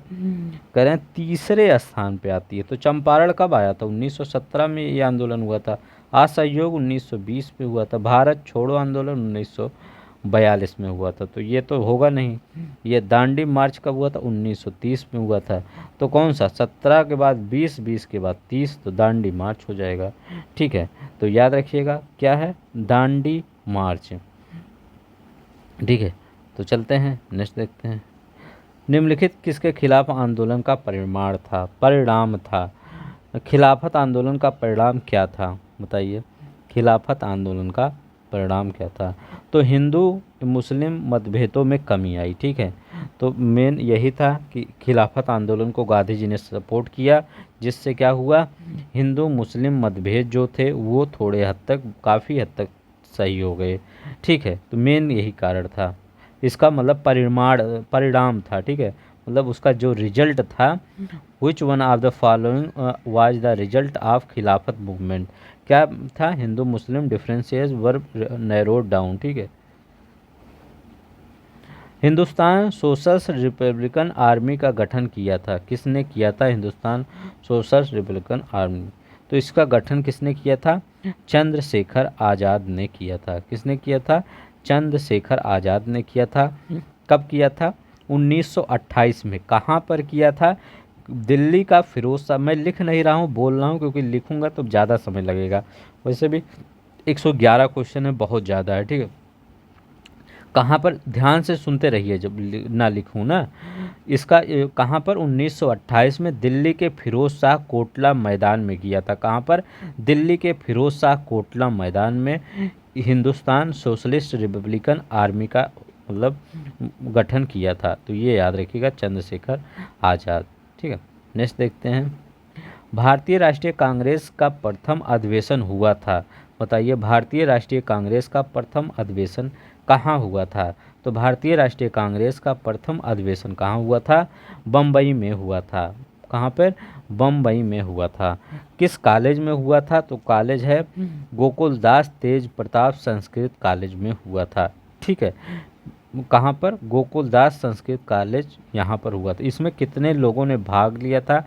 कह रहे हैं तीसरे स्थान पे आती है? तो चंपारण कब आया था? 1917 में ये आंदोलन हुआ था। असहयोग 1920 में हुआ था। भारत छोड़ो आंदोलन 1942 में हुआ था। तो ये तो होगा नहीं। ये दांडी मार्च कब हुआ था? 1930 में हुआ था। तो कौन सा? 17 के बाद 20, 20 के बाद 30, तो दांडी मार्च हो जाएगा। ठीक है, तो याद रखिएगा क्या है? दांडी मार्च। ठीक है, तो चलते हैं, नेक्स्ट देखते हैं। निम्नलिखित किसके खिलाफ आंदोलन का परिणाम था? खिलाफत आंदोलन का परिणाम क्या था? बताइए, खिलाफत आंदोलन का परिणाम क्या था? तो हिंदू मुस्लिम मतभेदों में कमी आई। ठीक है, तो मेन यही था कि खिलाफत आंदोलन को गांधी जी ने सपोर्ट किया, जिससे क्या हुआ? हिंदू मुस्लिम मतभेद जो थे वो थोड़े हद तक, काफ़ी हद तक सही हो गए। ठीक है, तो मेन यही कारण था। इसका मतलब परिणाम था। ठीक है, मतलब उसका जो रिजल्ट था, which one of the following was the result of खिलाफत मूवमेंट? क्या था? हिंदू मुस्लिम डिफरेंसेस वर नैरोड डाउन। ठीक है, हिंदुस्तान सोशलिस्ट रिपब्लिकन आर्मी का गठन किया था। किसने किया था? Hindustan socialist Republican army. तो इसका गठन किसने किया था? चंद्रशेखर आज़ाद ने किया था। किसने किया था? चंद्रशेखर आज़ाद ने किया था। कब किया था? 1928 में। कहाँ पर किया था? दिल्ली का फिरोज शाह। मैं लिख नहीं रहा हूँ, बोल रहा हूँ, क्योंकि लिखूंगा तो ज़्यादा समय लगेगा। वैसे भी 111 क्वेश्चन है, बहुत ज़्यादा है, ठीक है। कहाँ पर, ध्यान से सुनते रहिए जब ना लिखूँ ना। इसका कहाँ पर? 1928 में दिल्ली के फिरोज शाह कोटला मैदान में किया था। कहाँ पर? दिल्ली के फिरोज शाह कोटला मैदान में हिंदुस्तान सोशलिस्ट रिपब्लिकन आर्मी का मतलब गठन किया था। तो ये याद रखिएगा, चंद्रशेखर आज़ाद, ठीक है। नेक्स्ट देखते हैं, भारतीय राष्ट्रीय कांग्रेस का प्रथम अधिवेशन हुआ था। बताइए, भारतीय राष्ट्रीय कांग्रेस का प्रथम अधिवेशन कहाँ हुआ था? तो भारतीय राष्ट्रीय कांग्रेस का प्रथम अधिवेशन कहाँ हुआ था? बम्बई में हुआ था। कहाँ पर? बम्बई में हुआ था। किस कॉलेज में हुआ था? तो कॉलेज है गोकुलदास तेज प्रताप संस्कृत कॉलेज में हुआ था, ठीक है। कहाँ पर? गोकुलदास संस्कृत कॉलेज यहाँ पर हुआ था। इसमें कितने लोगों ने भाग लिया था?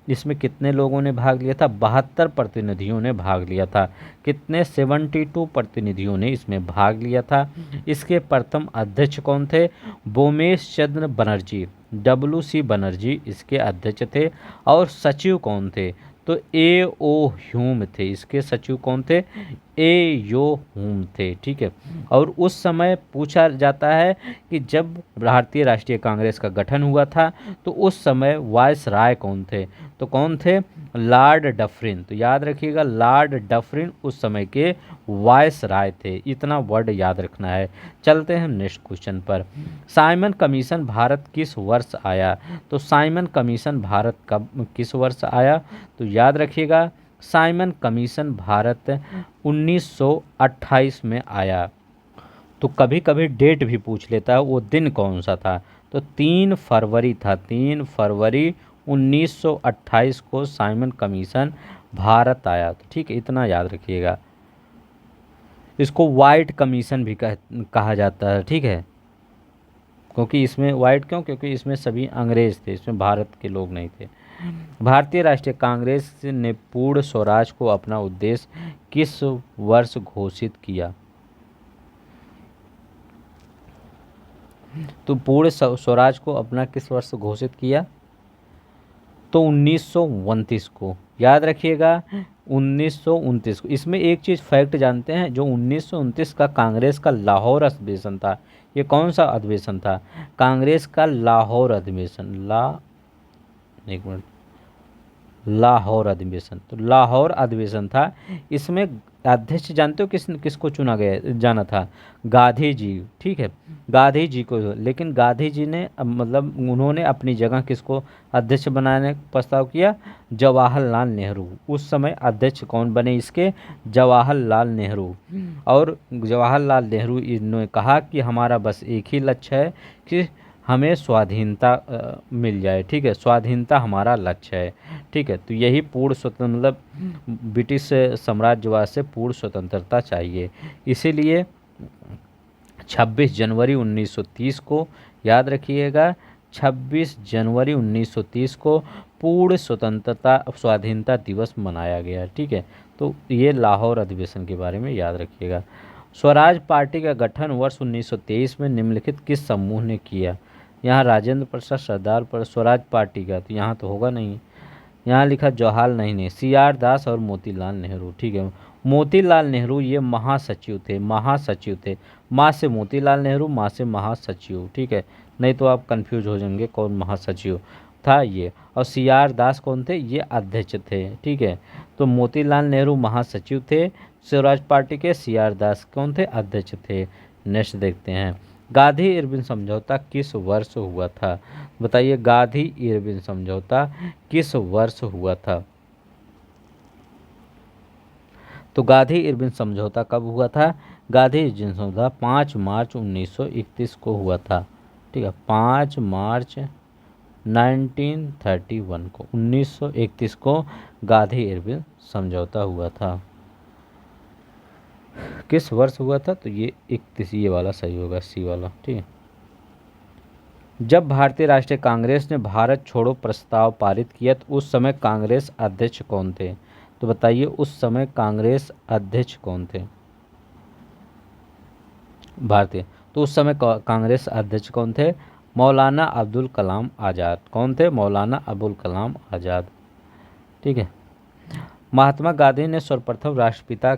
इसमें कितने लोगों ने भाग लिया था? 72 प्रतिनिधियों ने भाग लिया था। कितने? 72 प्रतिनिधियों ने इसमें भाग लिया था। इसके प्रथम अध्यक्ष कौन थे? बोमेश चंद्र बनर्जी, WC बनर्जी इसके अध्यक्ष थे। और सचिव कौन थे? तो A.O. ह्यूम थे। इसके सचिव कौन थे? A.O. ह्यूम थे, ठीक है। और उस समय पूछा जाता है कि जब भारतीय राष्ट्रीय कांग्रेस का गठन हुआ था तो उस समय वायस राय कौन थे? तो कौन थे? Lord Dufferin. तो याद रखिएगा, लॉर्ड डफरिन उस समय के वायस राय थे। इतना वर्ड याद रखना है। चलते हैं नेक्स्ट क्वेश्चन पर। साइमन कमीशन भारत किस वर्ष आया? तो साइमन कमीशन भारत कब किस वर्ष आया? तो याद रखिएगा, साइमन कमीशन भारत 1928 में आया। तो कभी कभी डेट भी पूछ लेता है, वो दिन कौन सा था? तो 3 फरवरी था। 3 फरवरी 1928 को साइमन कमीशन भारत आया, तो ठीक है, इतना याद रखिएगा। इसको वाइट कमीशन भी कहा जाता है, ठीक है। क्योंकि इसमें वाइट क्यों? क्योंकि इसमें सभी अंग्रेज थे, इसमें भारत के लोग नहीं थे। भारतीय राष्ट्रीय कांग्रेस ने पूर्ण स्वराज को अपना उद्देश्य किस वर्ष घोषित किया? तो पूर्ण स्वराज को अपना किस वर्ष घोषित किया? तो 1929 को। याद रखिएगा, 1929 को। इसमें एक चीज़ फैक्ट जानते हैं, जो 1929 का कांग्रेस का लाहौर अधिवेशन था, ये कौन सा अधिवेशन था? कांग्रेस का लाहौर अधिवेशन। एक मिनट, लाहौर अधिवेशन। तो लाहौर अधिवेशन था। इसमें अध्यक्ष जानते हो किसको चुना गया जाना था? गांधी जी, ठीक है, गांधी जी को। लेकिन गांधी जी ने मतलब उन्होंने अपनी जगह किसको अध्यक्ष बनाने का प्रस्ताव किया? जवाहरलाल नेहरू। उस समय अध्यक्ष कौन बने इसके? जवाहरलाल नेहरू। और जवाहरलाल नेहरू इन्होंने कहा कि हमारा बस एक ही लक्ष्य है कि हमें स्वाधीनता मिल जाए, ठीक है, स्वाधीनता हमारा लक्ष्य है, ठीक है। तो यही पूर्ण स्वतंत्र मतलब ब्रिटिश साम्राज्यवाद से पूर्ण स्वतंत्रता चाहिए। इसीलिए 26 जनवरी 1930 को, याद रखिएगा, 26 जनवरी 1930 को पूर्ण स्वतंत्रता स्वाधीनता दिवस मनाया गया, ठीक है। तो ये लाहौर अधिवेशन के बारे में याद रखिएगा। स्वराज पार्टी का गठन वर्ष 1923 में निम्नलिखित किस समूह ने किया? यहाँ राजेंद्र प्रसाद सरदार पर स्वराज पार्टी का, तो यहाँ तो होगा नहीं। यहाँ लिखा जवाहरलाल नहीं, CR दास और मोतीलाल नेहरू, ठीक है। मोतीलाल नेहरू ये महासचिव थे, महासचिव थे। माँ से मोतीलाल नेहरू, माँ से महासचिव, ठीक है। नहीं तो आप कंफ्यूज हो जाएंगे कौन महासचिव था ये। और CR दास कौन थे? ये अध्यक्ष थे, ठीक है। तो मोतीलाल नेहरू महासचिव थे स्वराज पार्टी के, CR दास कौन थे? अध्यक्ष थे। नेक्स्ट देखते हैं, गांधी इरविन समझौता किस वर्ष हुआ था? बताइए, गांधी इरविन समझौता किस वर्ष हुआ था? तो गांधी इरविन समझौता कब हुआ था? गांधी इरविन समझौता 5 मार्च 1931 को हुआ था, ठीक है। 5 मार्च 1931 को, 1931 को गांधी इरविन समझौता हुआ था। किस वर्ष हुआ था? तो ये 31, ये वाला सही होगा, सी वाला, ठीक है। जब भारतीय राष्ट्रीय कांग्रेस ने भारत छोड़ो प्रस्ताव पारित किया तो उस समय कांग्रेस अध्यक्ष कौन थे? तो बताइए, उस समय कांग्रेस अध्यक्ष कौन थे भारतीय? तो उस समय कांग्रेस अध्यक्ष कौन थे? मौलाना अब्दुल कलाम आज़ाद। कौन थे? मौलाना अबुल कलाम आज़ाद। ठीक है। महात्मा गांधी ने सर्वप्रथम राष्ट्रपिता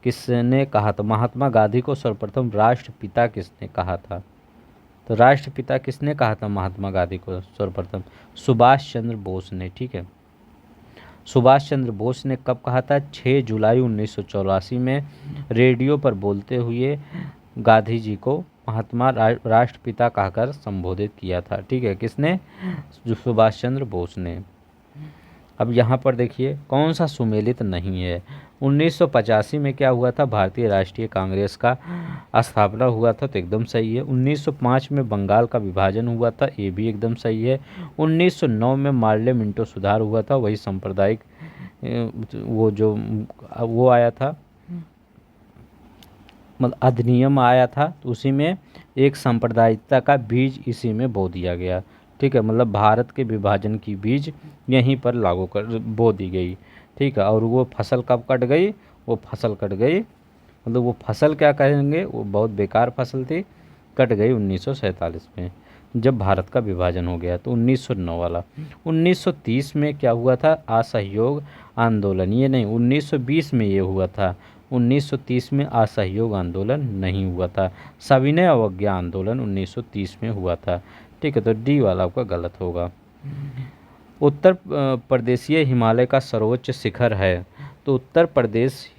किसने कहा था? महात्मा गांधी को सर्वप्रथम राष्ट्रपिता किसने कहा था? तो राष्ट्रपिता किसने कहा था महात्मा गांधी को सर्वप्रथम? सुभाष चंद्र बोस ने। ठीक है। सुभाष चंद्र बोस ने कब कहा था? 6 जुलाई 1984 में रेडियो पर बोलते हुए गांधी जी को महात्मा राष्ट्रपिता कहकर संबोधित किया था। ठीक है। किसने? सुभाष चंद्र बोस ने। अब यहाँ पर देखिए कौन सा सुमेलित नहीं है। 1985 में क्या हुआ था? भारतीय राष्ट्रीय कांग्रेस का स्थापना हुआ था, तो एकदम सही है। 1905 में बंगाल का विभाजन हुआ था, ये भी एकदम सही है। 1909 में मार्ले मिंटो सुधार हुआ था, वही सांप्रदायिक वो आया था, मतलब अधिनियम आया था, तो उसी में एक सांप्रदायिकता का बीज इसी में बो दिया गया। ठीक है। मतलब भारत के विभाजन की बीज यहीं पर लागू कर बो दी गई। ठीक है। और वो फसल कब कट गई? वो फसल कट गई, मतलब वो फसल क्या कहेंगे, वो बहुत बेकार फसल थी, कट गई 1947 में जब भारत का विभाजन हो गया। तो 1909 वाला। 1930 में क्या हुआ था? असहयोग आंदोलन। ये नहीं, 1920 में ये हुआ था। 1930 में असहयोग आंदोलन नहीं हुआ था। सविनय अवज्ञा आंदोलन 1930 में हुआ था। ठीक है। तो डी वाला आपका गलत होगा। उत्तर प्रदेशीय हिमालय का सर्वोच्च शिखर है। तो उत्तर प्रदेशीय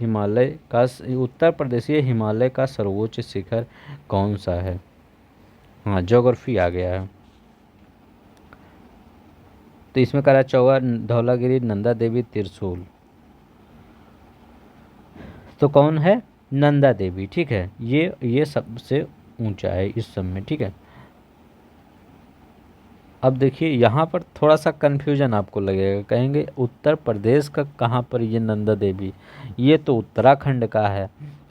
हिमालय का सर्वोच्च शिखर कौन सा है? हाँ, ज्योग्राफी आ गया है। तो इसमें करा चौगा धौलागिरी, नंदा देवी, त्रिशूल। तो कौन है? नंदा देवी। ठीक है। ये सबसे ऊंचा है इस सब में। ठीक है। अब देखिए यहाँ पर थोड़ा सा कन्फ्यूजन आपको लगेगा, कहेंगे उत्तर प्रदेश का कहाँ पर ये नंदा देवी? ये तो उत्तराखंड का है,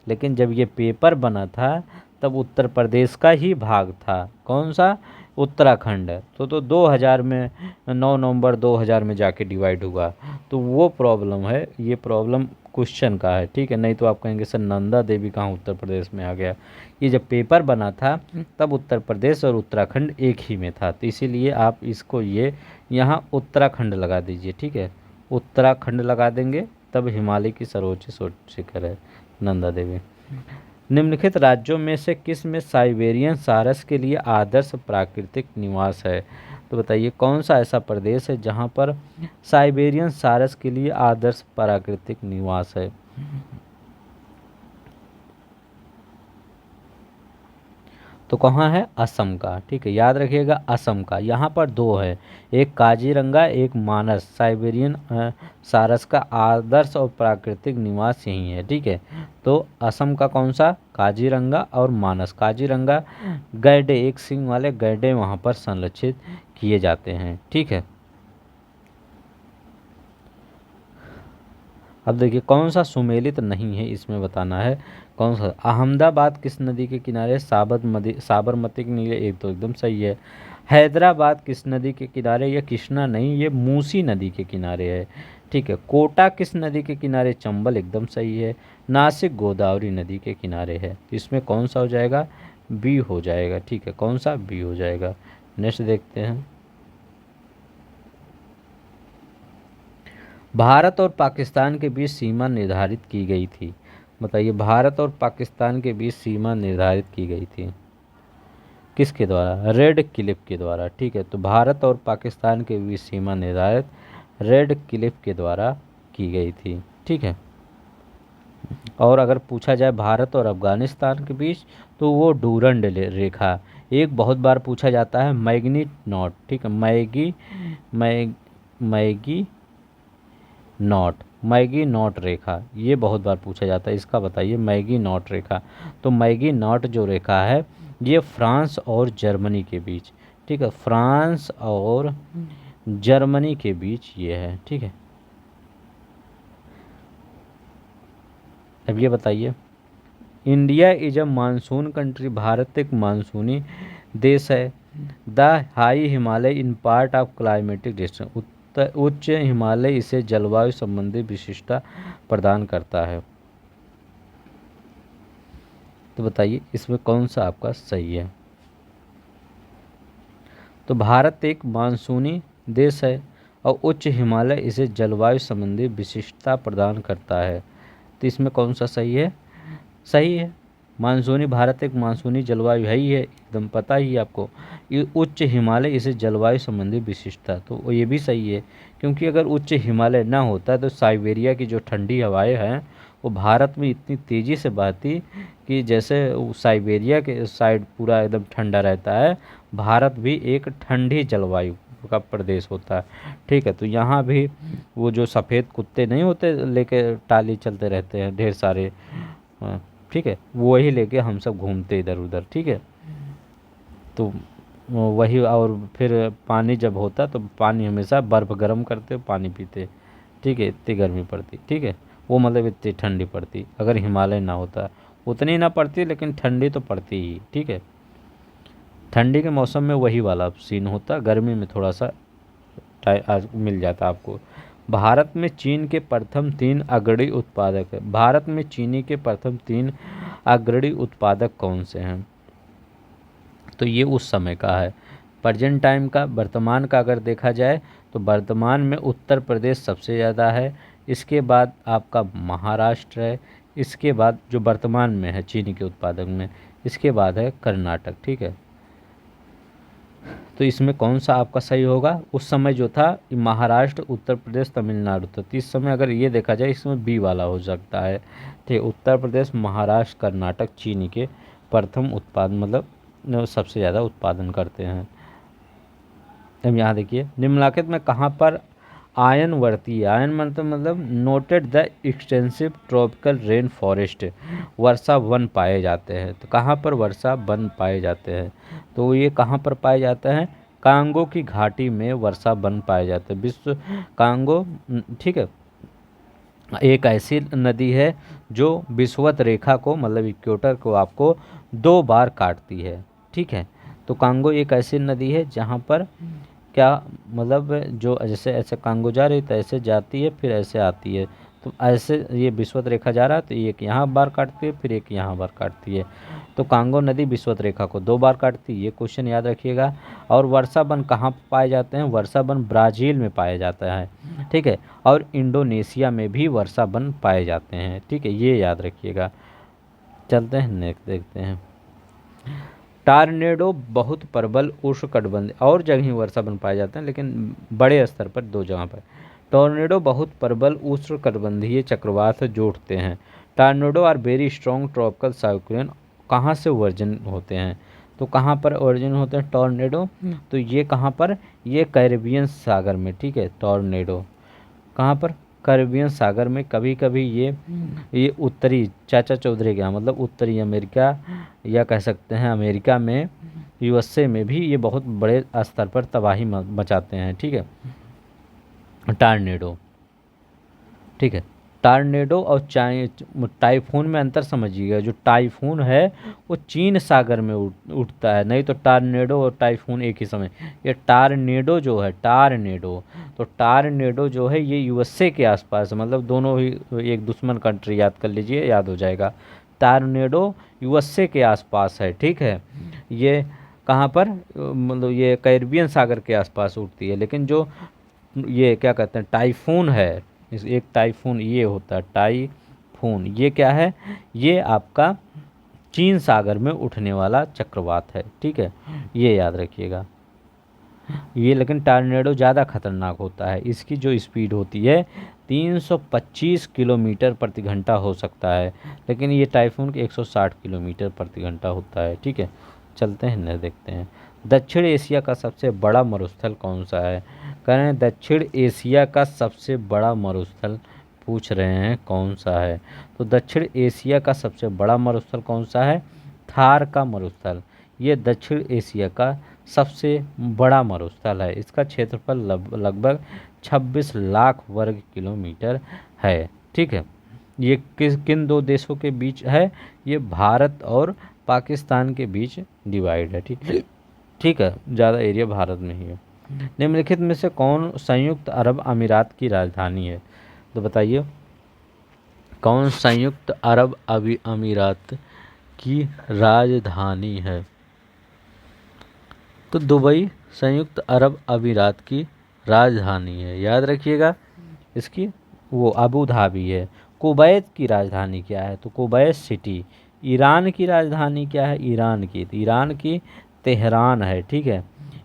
लेकिन जब ये पेपर बना था तब उत्तर प्रदेश का ही भाग था। कौन सा? उत्तराखंड। तो 2000 में 9 नवंबर 2000 में जाके डिवाइड हुआ, तो वो प्रॉब्लम है, ये प्रॉब्लम क्वेश्चन का है। ठीक है। नहीं तो आप कहेंगे सर नंदा देवी कहाँ उत्तर प्रदेश में आ गया? ये जब पेपर बना था तब उत्तर प्रदेश और उत्तराखंड एक ही में था, तो इसीलिए आप इसको ये यहाँ उत्तराखंड लगा दीजिए। ठीक है। उत्तराखंड लगा देंगे तब हिमालय की सर्वोच्च शिखर है नंदा देवी। निम्नलिखित राज्यों में से किस में साइबेरियन सारस के लिए आदर्श प्राकृतिक निवास है? तो बताइए कौन सा ऐसा प्रदेश है जहाँ पर साइबेरियन सारस के लिए आदर्श प्राकृतिक निवास है? तो कहाँ है? असम का। ठीक है। याद रखिएगा असम का। यहाँ पर दो है, एक काजीरंगा, एक मानस। साइबेरियन सारस का आदर्श और प्राकृतिक निवास यही है। ठीक है। तो असम का कौन सा? काजीरंगा और मानस। काजीरंगा गैंडे, एक सींग वाले गैंडे वहाँ पर संरक्षित किए जाते हैं। ठीक है। अब देखिए कौन सा सुमेलित नहीं है इसमें बताना है। कौन सा? अहमदाबाद किस नदी के किनारे? साबरमती के नीले, एक तो एकदम सही है। हैदराबाद किस नदी के किनारे? ये कृष्णा नहीं, ये मूसी नदी के किनारे है। ठीक है। कोटा किस नदी के किनारे? चंबल, एकदम सही है। नासिक गोदावरी नदी के किनारे है। इसमें कौन सा हो जाएगा? बी हो जाएगा। ठीक है। कौन सा? बी हो जाएगा। नेक्स्ट देखते हैं। भारत और पाकिस्तान के बीच सीमा निर्धारित की गई थी। बताइए भारत और पाकिस्तान के बीच सीमा निर्धारित की गई थी किसके द्वारा? रेड क्लिफ के द्वारा। ठीक है। तो भारत और पाकिस्तान के बीच सीमा निर्धारित रेड क्लिफ के द्वारा की गई थी। ठीक है। और अगर पूछा जाए भारत और अफगानिस्तान के बीच, तो वो डूरंड रेखा। एक बहुत बार पूछा जाता है मैगनी नॉट। ठीक है। मैगी मैगी नॉट रेखा, ये बहुत बार पूछा जाता है। इसका बताइए मैगी नॉट रेखा। तो मैगी नॉट जो रेखा है ये फ्रांस और जर्मनी के बीच। ठीक है। फ्रांस और जर्मनी के बीच ये है। ठीक है। अब ये बताइए, India is a monsoon country. Bharat एक मानसूनी देश है। The high Himalaya in part of climatic distance. उच्च हिमालय इसे जलवायु संबंधी विशिष्टता प्रदान करता है। तो बताइए इसमें कौन सा आपका सही है। तो भारत एक मानसूनी देश है और उच्च हिमालय इसे जलवायु संबंधी विशिष्टता प्रदान करता है। तो इसमें कौन सा सही है? सही है। मानसूनी, भारत एक मानसूनी जलवायु है ही है, एकदम पता ही है आपको। ये उच्च हिमालय इसे जलवायु संबंधी विशिष्टता, तो ये भी सही है, क्योंकि अगर उच्च हिमालय ना होता तो साइबेरिया की जो ठंडी हवाएं हैं वो भारत में इतनी तेज़ी से बहती कि जैसे साइबेरिया के साइड पूरा एकदम ठंडा रहता है, भारत भी एक ठंडी जलवायु का प्रदेश होता है। ठीक है, तो यहाँ भी वो जो सफ़ेद कुत्ते नहीं होते लेके टाली चलते रहते हैं ढेर सारे, हाँ, ठीक है, वही लेके हम सब घूमते इधर उधर। ठीक है, तो वही, और फिर पानी जब होता तो पानी हमेशा बर्फ़ गर्म करते पानी पीते। ठीक है, इतनी गर्मी पड़ती। ठीक है, वो मतलब इतनी ठंडी पड़ती, अगर हिमालय ना होता उतनी ना पड़ती, लेकिन ठंडी तो पड़ती ही। ठीक है, ठंडी के मौसम में वही वाला सीन होता, गर्मी में थोड़ा सा आज मिल जाता आपको। भारत में चीन के प्रथम 3 अग्रणी उत्पादक है। भारत में चीनी के प्रथम 3 अग्रणी उत्पादक कौन से हैं? तो ये उस समय का है, प्रेजेंट टाइम का, वर्तमान का अगर देखा जाए तो वर्तमान में उत्तर प्रदेश सबसे ज़्यादा है, इसके बाद आपका महाराष्ट्र है, इसके बाद जो वर्तमान में है चीनी के उत्पादक में, इसके बाद है कर्नाटक। ठीक है, तो इसमें कौन सा आपका सही होगा? उस समय जो था महाराष्ट्र, उत्तर प्रदेश, तमिलनाडु, तो इस समय अगर ये देखा जाए इसमें बी वाला हो सकता है। ठीक, उत्तर प्रदेश, महाराष्ट्र, कर्नाटक चीनी के प्रथम उत्पादन, मतलब सबसे ज़्यादा उत्पादन करते हैं। अब यहाँ देखिए, निम्नलिखित में कहाँ पर आयन वर्ती, आयन मतलब noted the extensive tropical rain forest, Varsha one पाए जाते हैं। तो कहाँ पर वर्षा वन पाए जाते हैं? तो ये कहाँ पर पाए जाते हैं? कांगो की घाटी में वर्षा वन पाए जाते हैं। विश्व कांगो, ठीक है, एक ऐसी नदी है जो विषुवत रेखा को, मतलब इक्वेटर को आपको 2 बार काटती है। ठीक है, तो कांगो एक ऐसी नदी है जहाँ पर क्या, मतलब जो जैसे ऐसे कांगो जा रही तो ऐसे जाती है फिर ऐसे आती है, तो ऐसे ये विषुवत रेखा जा रहा है तो एक यहाँ बार काटती है फिर एक यहाँ बार काटती है। तो कांगो नदी विषुवत रेखा को 2 बार काटती है, ये क्वेश्चन याद रखिएगा। और वर्षा वन कहाँ पाए जाते हैं? वर्षा वन ब्राज़ील में पाया जाता है। ठीक है, और इंडोनेशिया में भी वर्षा वन पाए जाते हैं। ठीक है, ये याद रखिएगा। चलते हैं नेक्स्ट, देखते हैं। टार्नेडो बहुत प्रबल उष्णकटिबंधीय, और जगह वर्षा वन पाए जाते हैं लेकिन बड़े स्तर पर 2 जगह पर। टॉर्नेडो बहुत प्रबल उष्णकटिबंधीय चक्रवात जो उठते हैं। Tornado are very strong tropical cyclone, कहाँ से वर्जन होते हैं? तो कहाँ पर ओरिजिन होते हैं टॉर्नेडो? तो ये कहाँ पर? ये कैरेबियन सागर में। ठीक है, टॉर्नेडो कहाँ पर? कैरेबियन सागर में। कभी कभी ये उत्तरी, चाचा चौधरी के यहाँ, मतलब उत्तरी अमेरिका या कह सकते हैं अमेरिका में, यूएसए में भी ये बहुत बड़े स्तर पर तबाही मचाते हैं। ठीक है, टार्नेडो। ठीक है, टार्नेडो और टाइफून में अंतर समझिएगा। जो टाइफून है वो चीन सागर में उठता है, नहीं तो टार्नेडो और टाइफून एक ही समय। ये टार्नेडो जो है, टार्नेडो, तो टार्नेडो जो है ये यूएसए के आसपास है, मतलब दोनों ही एक दुश्मन कंट्री, याद कर लीजिए, याद हो जाएगा। टार्नेडो यूएसए के आसपास है। ठीक है, ये कहाँ पर, मतलब ये कैरिबियन सागर के आसपास उठती है। लेकिन जो ये क्या कहते हैं टाइफून है, इस एक टाइफून ये होता है टाइफून, ये क्या है? ये आपका चीन सागर में उठने वाला चक्रवात है। ठीक है, ये याद रखिएगा। ये लेकिन टार्नेडो ज़्यादा खतरनाक होता है, इसकी जो स्पीड होती है 325 किलोमीटर प्रति घंटा हो सकता है, लेकिन ये टाइफून के 160 किलोमीटर प्रति घंटा होता है। ठीक है, चलते हैं न देखते हैं। दक्षिण एशिया का सबसे बड़ा मरुस्थल कौन सा है? कह रहे हैं दक्षिण एशिया का सबसे बड़ा मरुस्थल पूछ रहे हैं कौन सा है? तो दक्षिण एशिया का सबसे बड़ा मरुस्थल कौन सा है? थार का मरुस्थल। ये दक्षिण एशिया का सबसे बड़ा मरुस्थल है। इसका क्षेत्रफल लगभग 26 लाख वर्ग किलोमीटर है। ठीक है, ये किन 2 देशों के बीच है? ये भारत और पाकिस्तान के बीच डिवाइड है। ठीक है, ज़्यादा एरिया भारत में ही है। निम्नलिखित में से कौन संयुक्त अरब अमीरात की राजधानी है? तो बताइए कौन संयुक्त अरब अमीरात की राजधानी है? तो दुबई संयुक्त अरब अमीरात की राजधानी है, याद रखिएगा। इसकी वो अबू धाबी है। कुवैत की राजधानी क्या है? तो कुवैत सिटी। ईरान की राजधानी क्या है? ईरान की, तो ईरान की तेहरान है, ठीक है।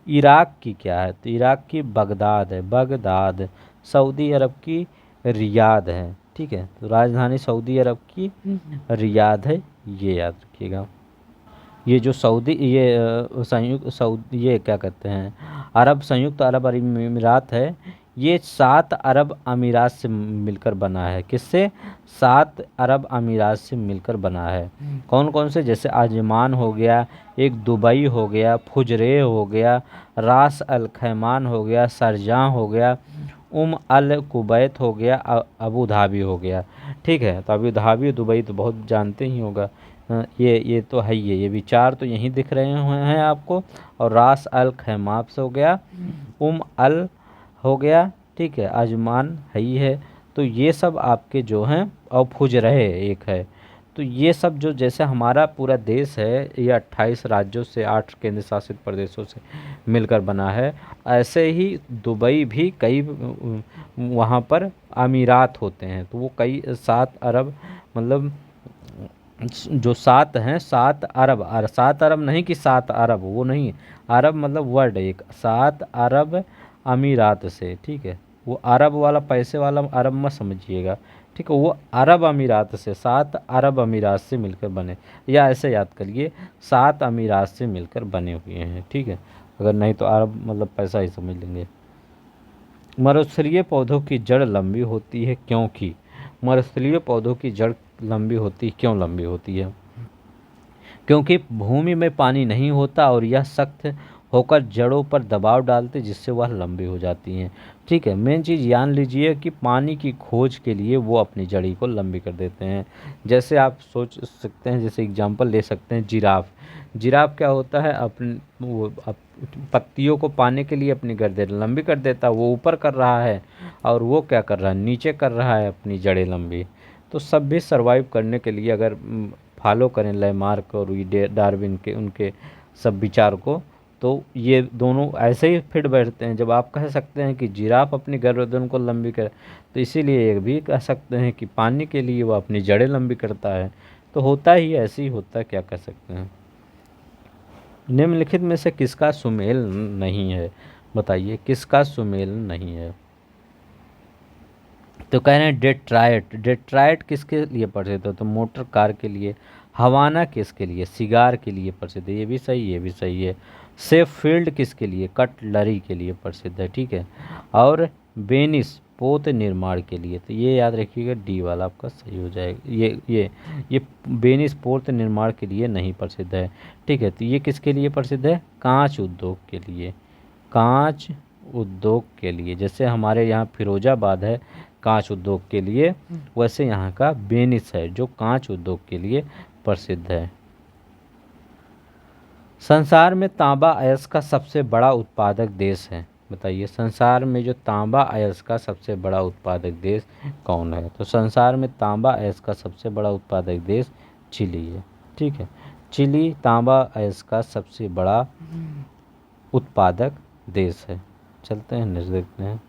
इराक की क्या है? तो इराक की बगदाद है, बगदाद। सऊदी अरब की रियाद है, ठीक है। तो राजधानी सऊदी अरब की रियाद है, ये याद रखिएगा। ये जो सऊदी ये संयुक्त ये क्या कहते हैं, संयुक्त अरब अमीरात है, ये 7 अरब अमीरात से मिलकर बना है। किससे? 7 अरब अमीरात से मिलकर बना है। कौन कौन से? जैसे आजमान हो गया, एक दुबई हो गया, फुजरे हो गया, रास अल खैमान हो गया, शारजाह हो गया, अल कुवैत हो गया, अबू धाबी हो गया, ठीक है। तो अबू धाबी दुबई तो बहुत जानते ही होगा। ये तो है ही है, ये विचार तो यहीं दिख रहे हैं आपको। और रास अल खैमाब हो गया, अल हो गया, ठीक है, आजमान है ही है। तो ये सब आपके जो हैं, और फुजरह एक है। तो ये सब जो, जैसे हमारा पूरा देश है ये 28 राज्यों से 8 केंद्र शासित प्रदेशों से मिलकर बना है, ऐसे ही दुबई भी कई वहाँ पर अमीरात होते हैं। तो वो कई 7 अरब, मतलब जो 7 हैं, 7 अरब, 7 अरब नहीं कि 7 अरब, वो नहीं। अरब मतलब वर्ड एक, 7 अरब अमीरात से, ठीक है। वो अरब वाला पैसे वाला अरब मत समझिएगा, ठीक है। वो अरब अमीरात से, 7 अरब अमीरात से मिलकर बने, या ऐसे याद करिए 7 अमीरात से मिलकर बने हुए हैं, ठीक है। अगर नहीं तो अरब मतलब पैसा ही समझ लेंगे। मरुस्थलीय पौधों की जड़ लंबी होती है, क्योंकि मरुस्थलीय पौधों की जड़ लंबी होती, क्यों लंबी होती है? क्योंकि भूमि में पानी नहीं होता और यह सख्त होकर जड़ों पर दबाव डालते, जिससे वह लंबी हो जाती हैं, ठीक है। मेन चीज़ जान लीजिए कि पानी की खोज के लिए वो अपनी जड़ी को लंबी कर देते हैं। जैसे आप सोच सकते हैं, जैसे एग्जांपल ले सकते हैं जिराफ। जिराफ क्या होता है, पत्तियों को पाने के लिए अपनी गर्दन लंबी कर देता है। वो ऊपर कर रहा है और वो क्या कर रहा है, नीचे कर रहा है अपनी जड़ें लंबी। तो सब भी सर्वाइव करने के लिए अगर फॉलो करें लैमार्क और डार्विन के उनके सब विचार को, तो ये दोनों ऐसे ही फिट बैठते हैं। जब आप कह सकते हैं कि जिराफ अपनी गर्दन को लंबी करे, तो इसीलिए ये भी कह सकते हैं कि पानी के लिए वो अपनी जड़ें लंबी करता है। तो होता ही ऐसे ही होता है, क्या कह सकते हैं। निम्नलिखित में से किसका सुमेल नहीं है? बताइए किसका सुमेल नहीं है? तो कह रहे हैं डेट्रायट। डेट्रायट किसके लिए प्रसिद्ध है? तो मोटर कार के लिए। हवाना किसके लिए? सिगार के लिए प्रसिद्ध है, ये भी सही, ये भी सही है। सेफील्ड किसके लिए? कटलरी के लिए प्रसिद्ध है, ठीक है। और वेनिस पोत निर्माण के लिए। तो ये याद रखिएगा, डी वाला आपका सही हो जाएगा। ये वेनिस पोत निर्माण के लिए नहीं प्रसिद्ध है, ठीक है। तो ये किसके लिए प्रसिद्ध है? कांच उद्योग के लिए। कांच उद्योग के लिए, जैसे हमारे यहाँ फिरोजाबाद है कांच उद्योग के लिए, वैसे यहाँ का वेनिस है जो कांच उद्योग के लिए प्रसिद्ध है। संसार में तांबा अयस्क का सबसे बड़ा उत्पादक देश है? बताइए संसार में जो तांबा अयस्क का सबसे बड़ा उत्पादक देश कौन है? तो संसार में तांबा अयस्क का सबसे बड़ा उत्पादक देश चिली है, ठीक है। चिली तांबा अयस्क का सबसे बड़ा उत्पादक देश है। चलते हैं नेक्स्ट देखते हैं।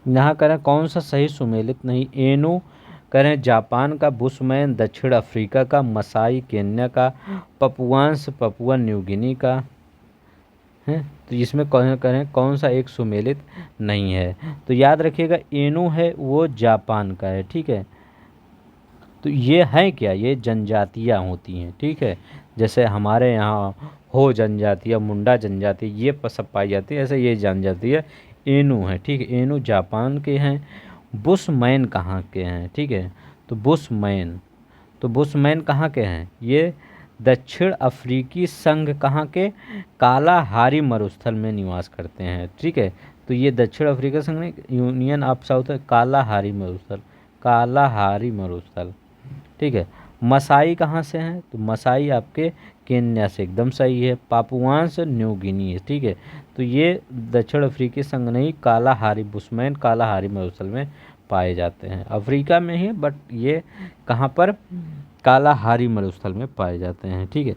यहाँ करें कौन सा सही सुमेलित नहीं? एनु करें जापान का, बुशमैन दक्षिण अफ्रीका का, मसाई केन्या का, पपुआंस पपुआ न्यू गिनी का है। तो इसमें कौन करें कौन सा एक सुमेलित नहीं है? तो याद रखिएगा एनु है वो जापान का है, ठीक है। तो ये है क्या? ये जनजातियाँ होती हैं, ठीक है। जैसे हमारे यहाँ हो जनजातियाँ, मुंडा जनजाति, ये सब पाई जाती है, ऐसे ये जनजाति है एनु है, ठीक है। एनु जापान के हैं। बुशमैन कहाँ के हैं? ठीक है, तो बुशमैन कहाँ के हैं? ये दक्षिण अफ्रीकी संघ कहाँ के? कालाहारी मरुस्थल में निवास करते हैं, ठीक है। तो ये दक्षिण अफ्रीका संघ में यूनियन ऑफ साउथ कालाहारी मरुस्थल, कालाहारी मरुस्थल, ठीक है। मसाई कहाँ से हैं? तो मसाई आपके केन्या से, एकदम सही है। पापुआंस न्यू गिनी है, ठीक है। तो ये दक्षिण अफ्रीकी संघ नहीं, कालाहारी बुशमैन कालाहारी मरुस्थल में पाए जाते हैं। अफ्रीका में ही, बट ये कहाँ पर, कालाहारी मरुस्थल में पाए जाते हैं। ठीक है,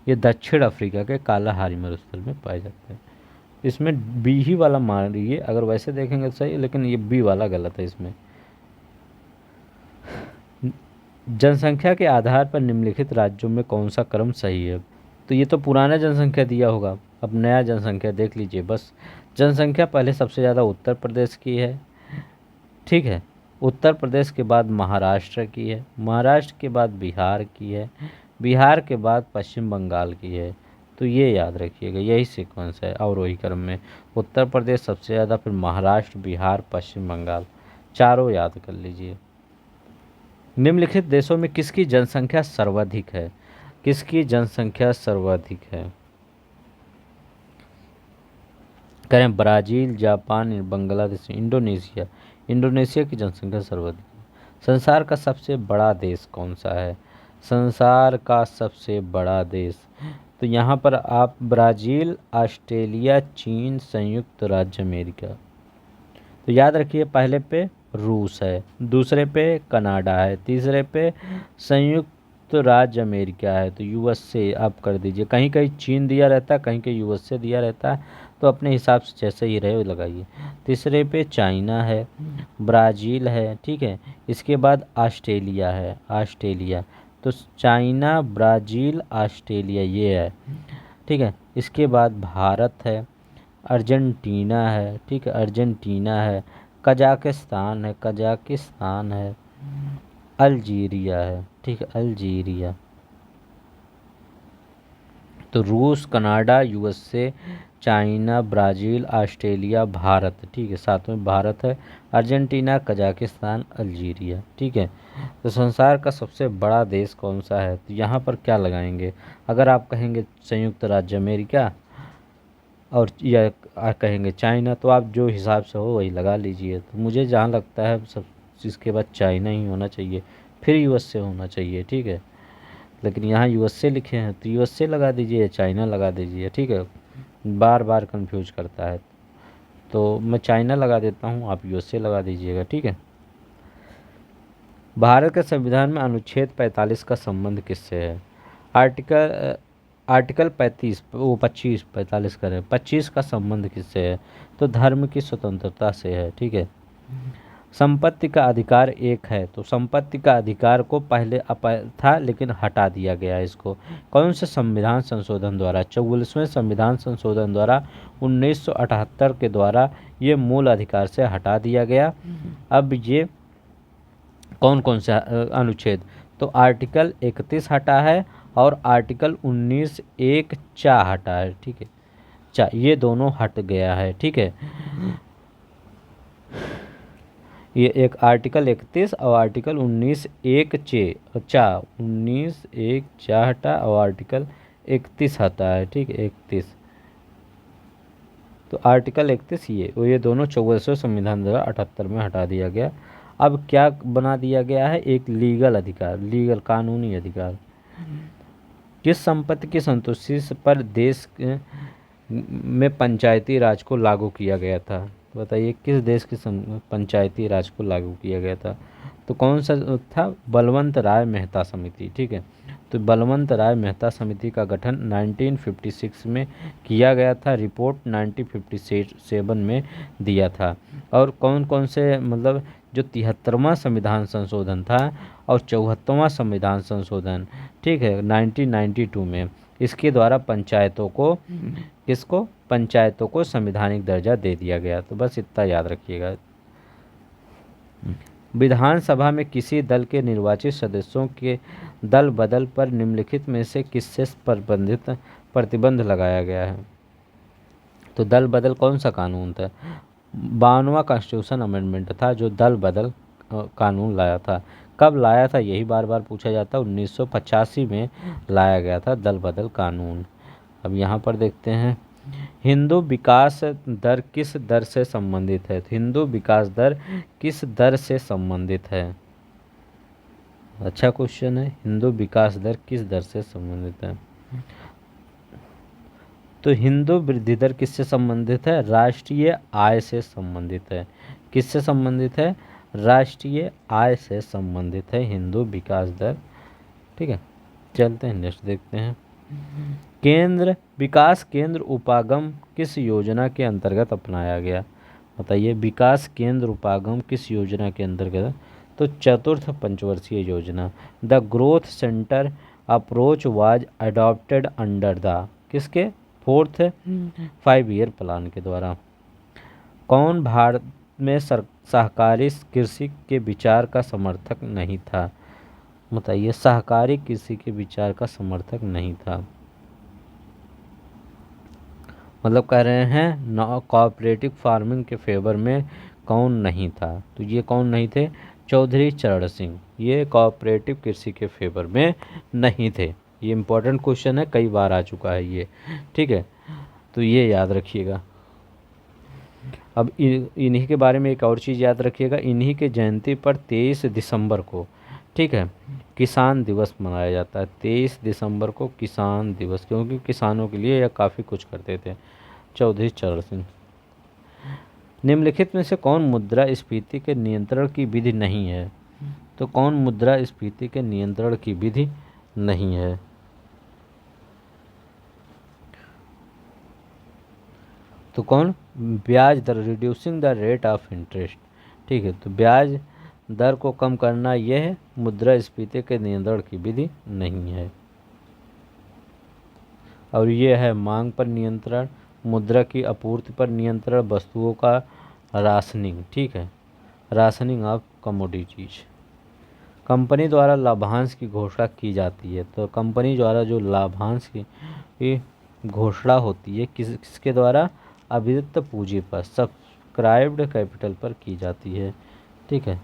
ये दक्षिण अफ्रीका के कालाहारी मरुस्थल में पाए जाते हैं। इसमें बी ही वाला मारिए, अगर वैसे देखेंगे तो सही है, लेकिन ये बी वाला गलत है इसमें। जनसंख्या के आधार पर निम्नलिखित राज्यों में कौन सा क्रम सही है? तो ये तो पुराना जनसंख्या दिया होगा, अब नया जनसंख्या देख लीजिए बस। जनसंख्या पहले सबसे ज़्यादा उत्तर प्रदेश की है। ठीक है, उत्तर प्रदेश के बाद महाराष्ट्र की है, महाराष्ट्र के बाद बिहार की है, बिहार के बाद पश्चिम बंगाल की है। तो ये याद रखिएगा, यही सीक्वेंस है अवरोही क्रम में। उत्तर प्रदेश सबसे ज़्यादा, फिर महाराष्ट्र, बिहार, पश्चिम बंगाल, चारों याद कर लीजिए। निम्नलिखित देशों में किसकी जनसंख्या सर्वाधिक है? किसकी जनसंख्या सर्वाधिक है? करें Brazil, Japan, Bangladesh, Indonesia. Indonesia की जनसंख्या सर्वाधिक है। संसार का सबसे बड़ा देश कौन सा है? संसार का सबसे बड़ा देश, तो यहाँ पर आप ब्राज़ील, ऑस्ट्रेलिया, चीन, संयुक्त राज्य अमेरिका। तो याद रखिए, पहले पे रूस है, दूसरे पे कनाडा है, तीसरे पे संयुक्त राज्य अमेरिका है। तो यूएसए आप कर दीजिए, कहीं कहीं चीन दिया रहता है, कहीं कहीं यूएसए दिया रहता है, तो अपने हिसाब से जैसे ही रहे लगाइए। तीसरे पे चाइना है, ब्राज़ील है, ठीक है, इसके बाद ऑस्ट्रेलिया है, ऑस्ट्रेलिया। तो चाइना, ब्राज़ील, ऑस्ट्रेलिया ये है। ठीक है, इसके बाद भारत है, अर्जेंटीना है, ठीक है, अर्जेंटीना है, कजाकिस्तान है, कजाकिस्तान है, अल्जीरिया है, ठीक है, अल्जीरिया। तो रूस, Canada, USA, China, Brazil, Australia, Bharat, ठीक है, साथ में भारत है, अर्जेंटीना, कजाकिस्तान, अल्जीरिया। ठीक है, तो संसार का सबसे बड़ा देश कौन सा है? तो यहाँ पर क्या लगाएंगे? अगर आप कहेंगे संयुक्त राज्य अमेरिका और या कहेंगे चाइना, तो आप जो हिसाब से हो वही लगा लीजिए। तो मुझे जहाँ लगता है सब चीज़ के बाद चाइना ही होना चाहिए, फिर यूएसए होना चाहिए। ठीक है, लेकिन यहाँ यूएसए लिखे हैं तो यूएसए लगा दीजिए, चाइना लगा दीजिए। ठीक है, बार बार कंफ्यूज करता है, तो मैं चाइना लगा देता हूँ, आप यूएसए लगा दीजिएगा। ठीक है, भारत के संविधान में अनुच्छेद 45 का संबंध किससे है? आर्टिकल 35, वो 25, 45 करें, 25 का संबंध किससे है? तो धर्म की स्वतंत्रता से है। ठीक है, संपत्ति का अधिकार एक है, तो संपत्ति का अधिकार को पहले था लेकिन हटा दिया गया है इसको। कौन से संविधान संशोधन द्वारा? 44वें संविधान संशोधन द्वारा 1978 के द्वारा ये मूल अधिकार से हटा दिया गया। अब ये कौन कौन सा अनुच्छेद? तो आर्टिकल 31 हटा है और आर्टिकल 19(1) चा हटा है। ठीक है, चा, ये दोनों हट गया है। ठीक है, ये एक आर्टिकल 31 और आर्टिकल 19(1) चा, 19(1) चा हटा और आर्टिकल 31 हटा है। ठीक है, 31, तो आर्टिकल 31 ये दोनों 44वें संविधान द्वारा 78 में हटा दिया गया। अब क्या बना दिया गया है? एक लीगल अधिकार, लीगल कानूनी अधिकार। किस संपत्ति की संतुष्टि पर देश में पंचायती राज को लागू किया गया था? बताइए, किस देश की पंचायती राज को लागू किया गया था? तो कौन सा था? बलवंत राय मेहता समिति। ठीक है, तो बलवंत राय मेहता समिति का गठन 1956 में किया गया था, रिपोर्ट 1957 में दिया था। और कौन कौन से, मतलब जो 73वां संविधान संशोधन था और 74वां संविधान संशोधन, ठीक है, 1992 में, इसके द्वारा पंचायतों को, किसको? पंचायतों को संवैधानिक दर्जा दे दिया गया। तो बस इतना याद रखिएगा। विधानसभा में किसी दल के निर्वाचित सदस्यों के दल बदल पर निम्नलिखित में से किससे प्रतिबंध लगाया गया है? तो दल बदल कौन सा कानून था? 52वां कॉन्स्टिट्यूशन अमेंडमेंट था जो दल बदल कानून लाया था। कब लाया था यही बार बार पूछा जाता है। 1985 में लाया गया था दल बदल कानून। अब यहाँ पर देखते हैं, हिंदू विकास दर किस दर से संबंधित है? हिंदू विकास दर किस दर से संबंधित है? अच्छा क्वेश्चन है, हिंदू विकास दर किस दर से संबंधित है? तो हिंदू वृद्धि दर किससे संबंधित है? राष्ट्रीय आय से संबंधित है। किससे संबंधित है? राष्ट्रीय आय से संबंधित है हिंदू विकास दर। ठीक है, चलते हैं नेक्स्ट देखते हैं। केंद्र विकास केंद्र उपागम किस योजना के अंतर्गत अपनाया गया? बताइए, विकास केंद्र उपागम किस योजना के अंतर्गत? तो चतुर्थ पंचवर्षीय योजना। The growth centre approach was adopted under the किसके? फोर्थ 5 ईयर प्लान के द्वारा। कौन भारत में सहकारी कृषि के विचार का समर्थक नहीं था? बताइए, सहकारी कृषि के विचार का समर्थक नहीं था। मतलब कह रहे हैं नॉ कोऑपरेटिव फार्मिंग के फेवर में कौन नहीं था? तो ये कौन नहीं थे? चौधरी चरण सिंह। ये कोऑपरेटिव कृषि के फेवर में नहीं थे। ये इम्पोर्टेंट क्वेश्चन है, कई बार आ चुका है ये। ठीक है, तो ये याद रखिएगा। अब इन्हीं के बारे में एक और चीज़ याद रखिएगा। इन्हीं के जयंती पर 23 दिसंबर को, ठीक है, किसान दिवस मनाया जाता है। 23 दिसंबर को किसान दिवस, क्योंकि किसानों के लिए यह काफ़ी कुछ करते थे चौधरी चरण सिंह। निम्नलिखित में से कौन मुद्रास्फीति के नियंत्रण की विधि नहीं है? तो कौन मुद्रास्फीति के नियंत्रण की विधि नहीं है? तो कौन? ब्याज दर, reducing the rate of interest. ठीक है, तो ब्याज दर को कम करना यह मुद्रास्फीति के नियंत्रण की विधि नहीं है। और ये है मांग पर नियंत्रण, मुद्रा की आपूर्ति पर नियंत्रण, वस्तुओं का राशनिंग। ठीक है, राशनिंग ऑफ कमोडिटीज। कंपनी द्वारा लाभांश की घोषणा की जाती है। तो कंपनी द्वारा जो लाभांश की घोषणा होती है किसके द्वारा? अभिवृत्त पूंजी पर, सब्सक्राइब्ड कैपिटल पर की जाती है। ठीक है,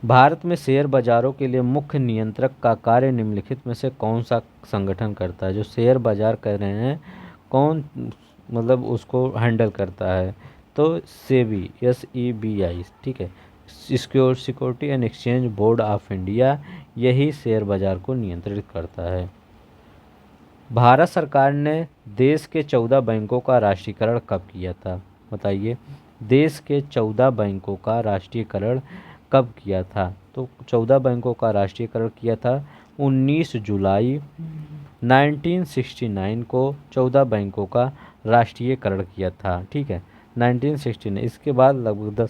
भारत में शेयर बाजारों के लिए मुख्य नियंत्रक का कार्य निम्नलिखित में से कौन सा संगठन करता है? जो शेयर बाजार कर रहे हैं, कौन मतलब उसको हैंडल करता है? तो सेबी, SEBI। ठीक है, security and exchange board of India, यही शेयर बाजार को नियंत्रित करता है। भारत सरकार ने देश के 14 बैंकों का राष्ट्रीयकरण कब किया था? बताइए, देश के 14 बैंकों का राष्ट्रीयकरण कब किया था? तो 14 बैंकों का राष्ट्रीयकरण किया था 19 जुलाई 1969 को 14 बैंकों का राष्ट्रीयकरण किया था। ठीक है, 1969। इसके बाद लगभग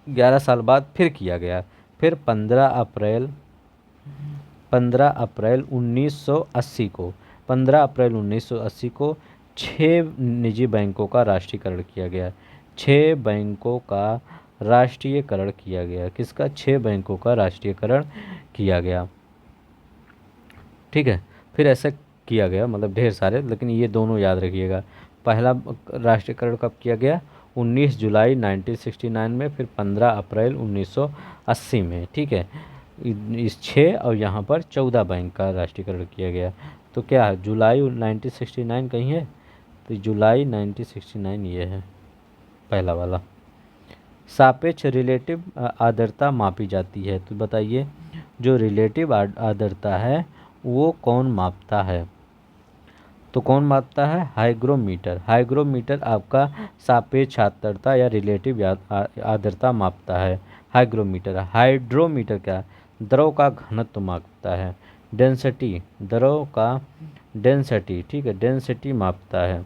11 साल बाद फिर किया गया। फिर 15 अप्रैल 1980 को 15 अप्रैल 1980 को 6 निजी बैंकों का राष्ट्रीयकरण किया गया। 6 बैंकों का राष्ट्रीयकरण किया गया। किसका? 6 बैंकों का राष्ट्रीयकरण किया गया। ठीक है, फिर ऐसा किया गया, मतलब ढेर सारे, लेकिन ये दोनों याद रखिएगा। पहला राष्ट्रीयकरण कब किया गया? 19 जुलाई 1969 में, फिर 15 अप्रैल 1980 में। ठीक है, इस 6 और यहाँ पर 14 बैंक का राष्ट्रीयकरण किया गया। तो क्या जुलाई 1969 कहीं है? तो जुलाई 1969 ये है पहला वाला। सापेक्ष रिलेटिव आर्द्रता मापी जाती है। तो बताइए, जो रिलेटिव आर्द्रता है वो कौन मापता है? तो कौन मापता है? हाइग्रोमीटर। हाइग्रोमीटर आपका सापेक्ष आर्द्रता या रिलेटिव आर्द्रता मापता है। हाइग्रोमीटर। हाइड्रोमीटर क्या? द्रव का घनत्व मापता है। डेंसिटी, द्रव का डेंसिटी। ठीक है, डेंसिटी मापता है।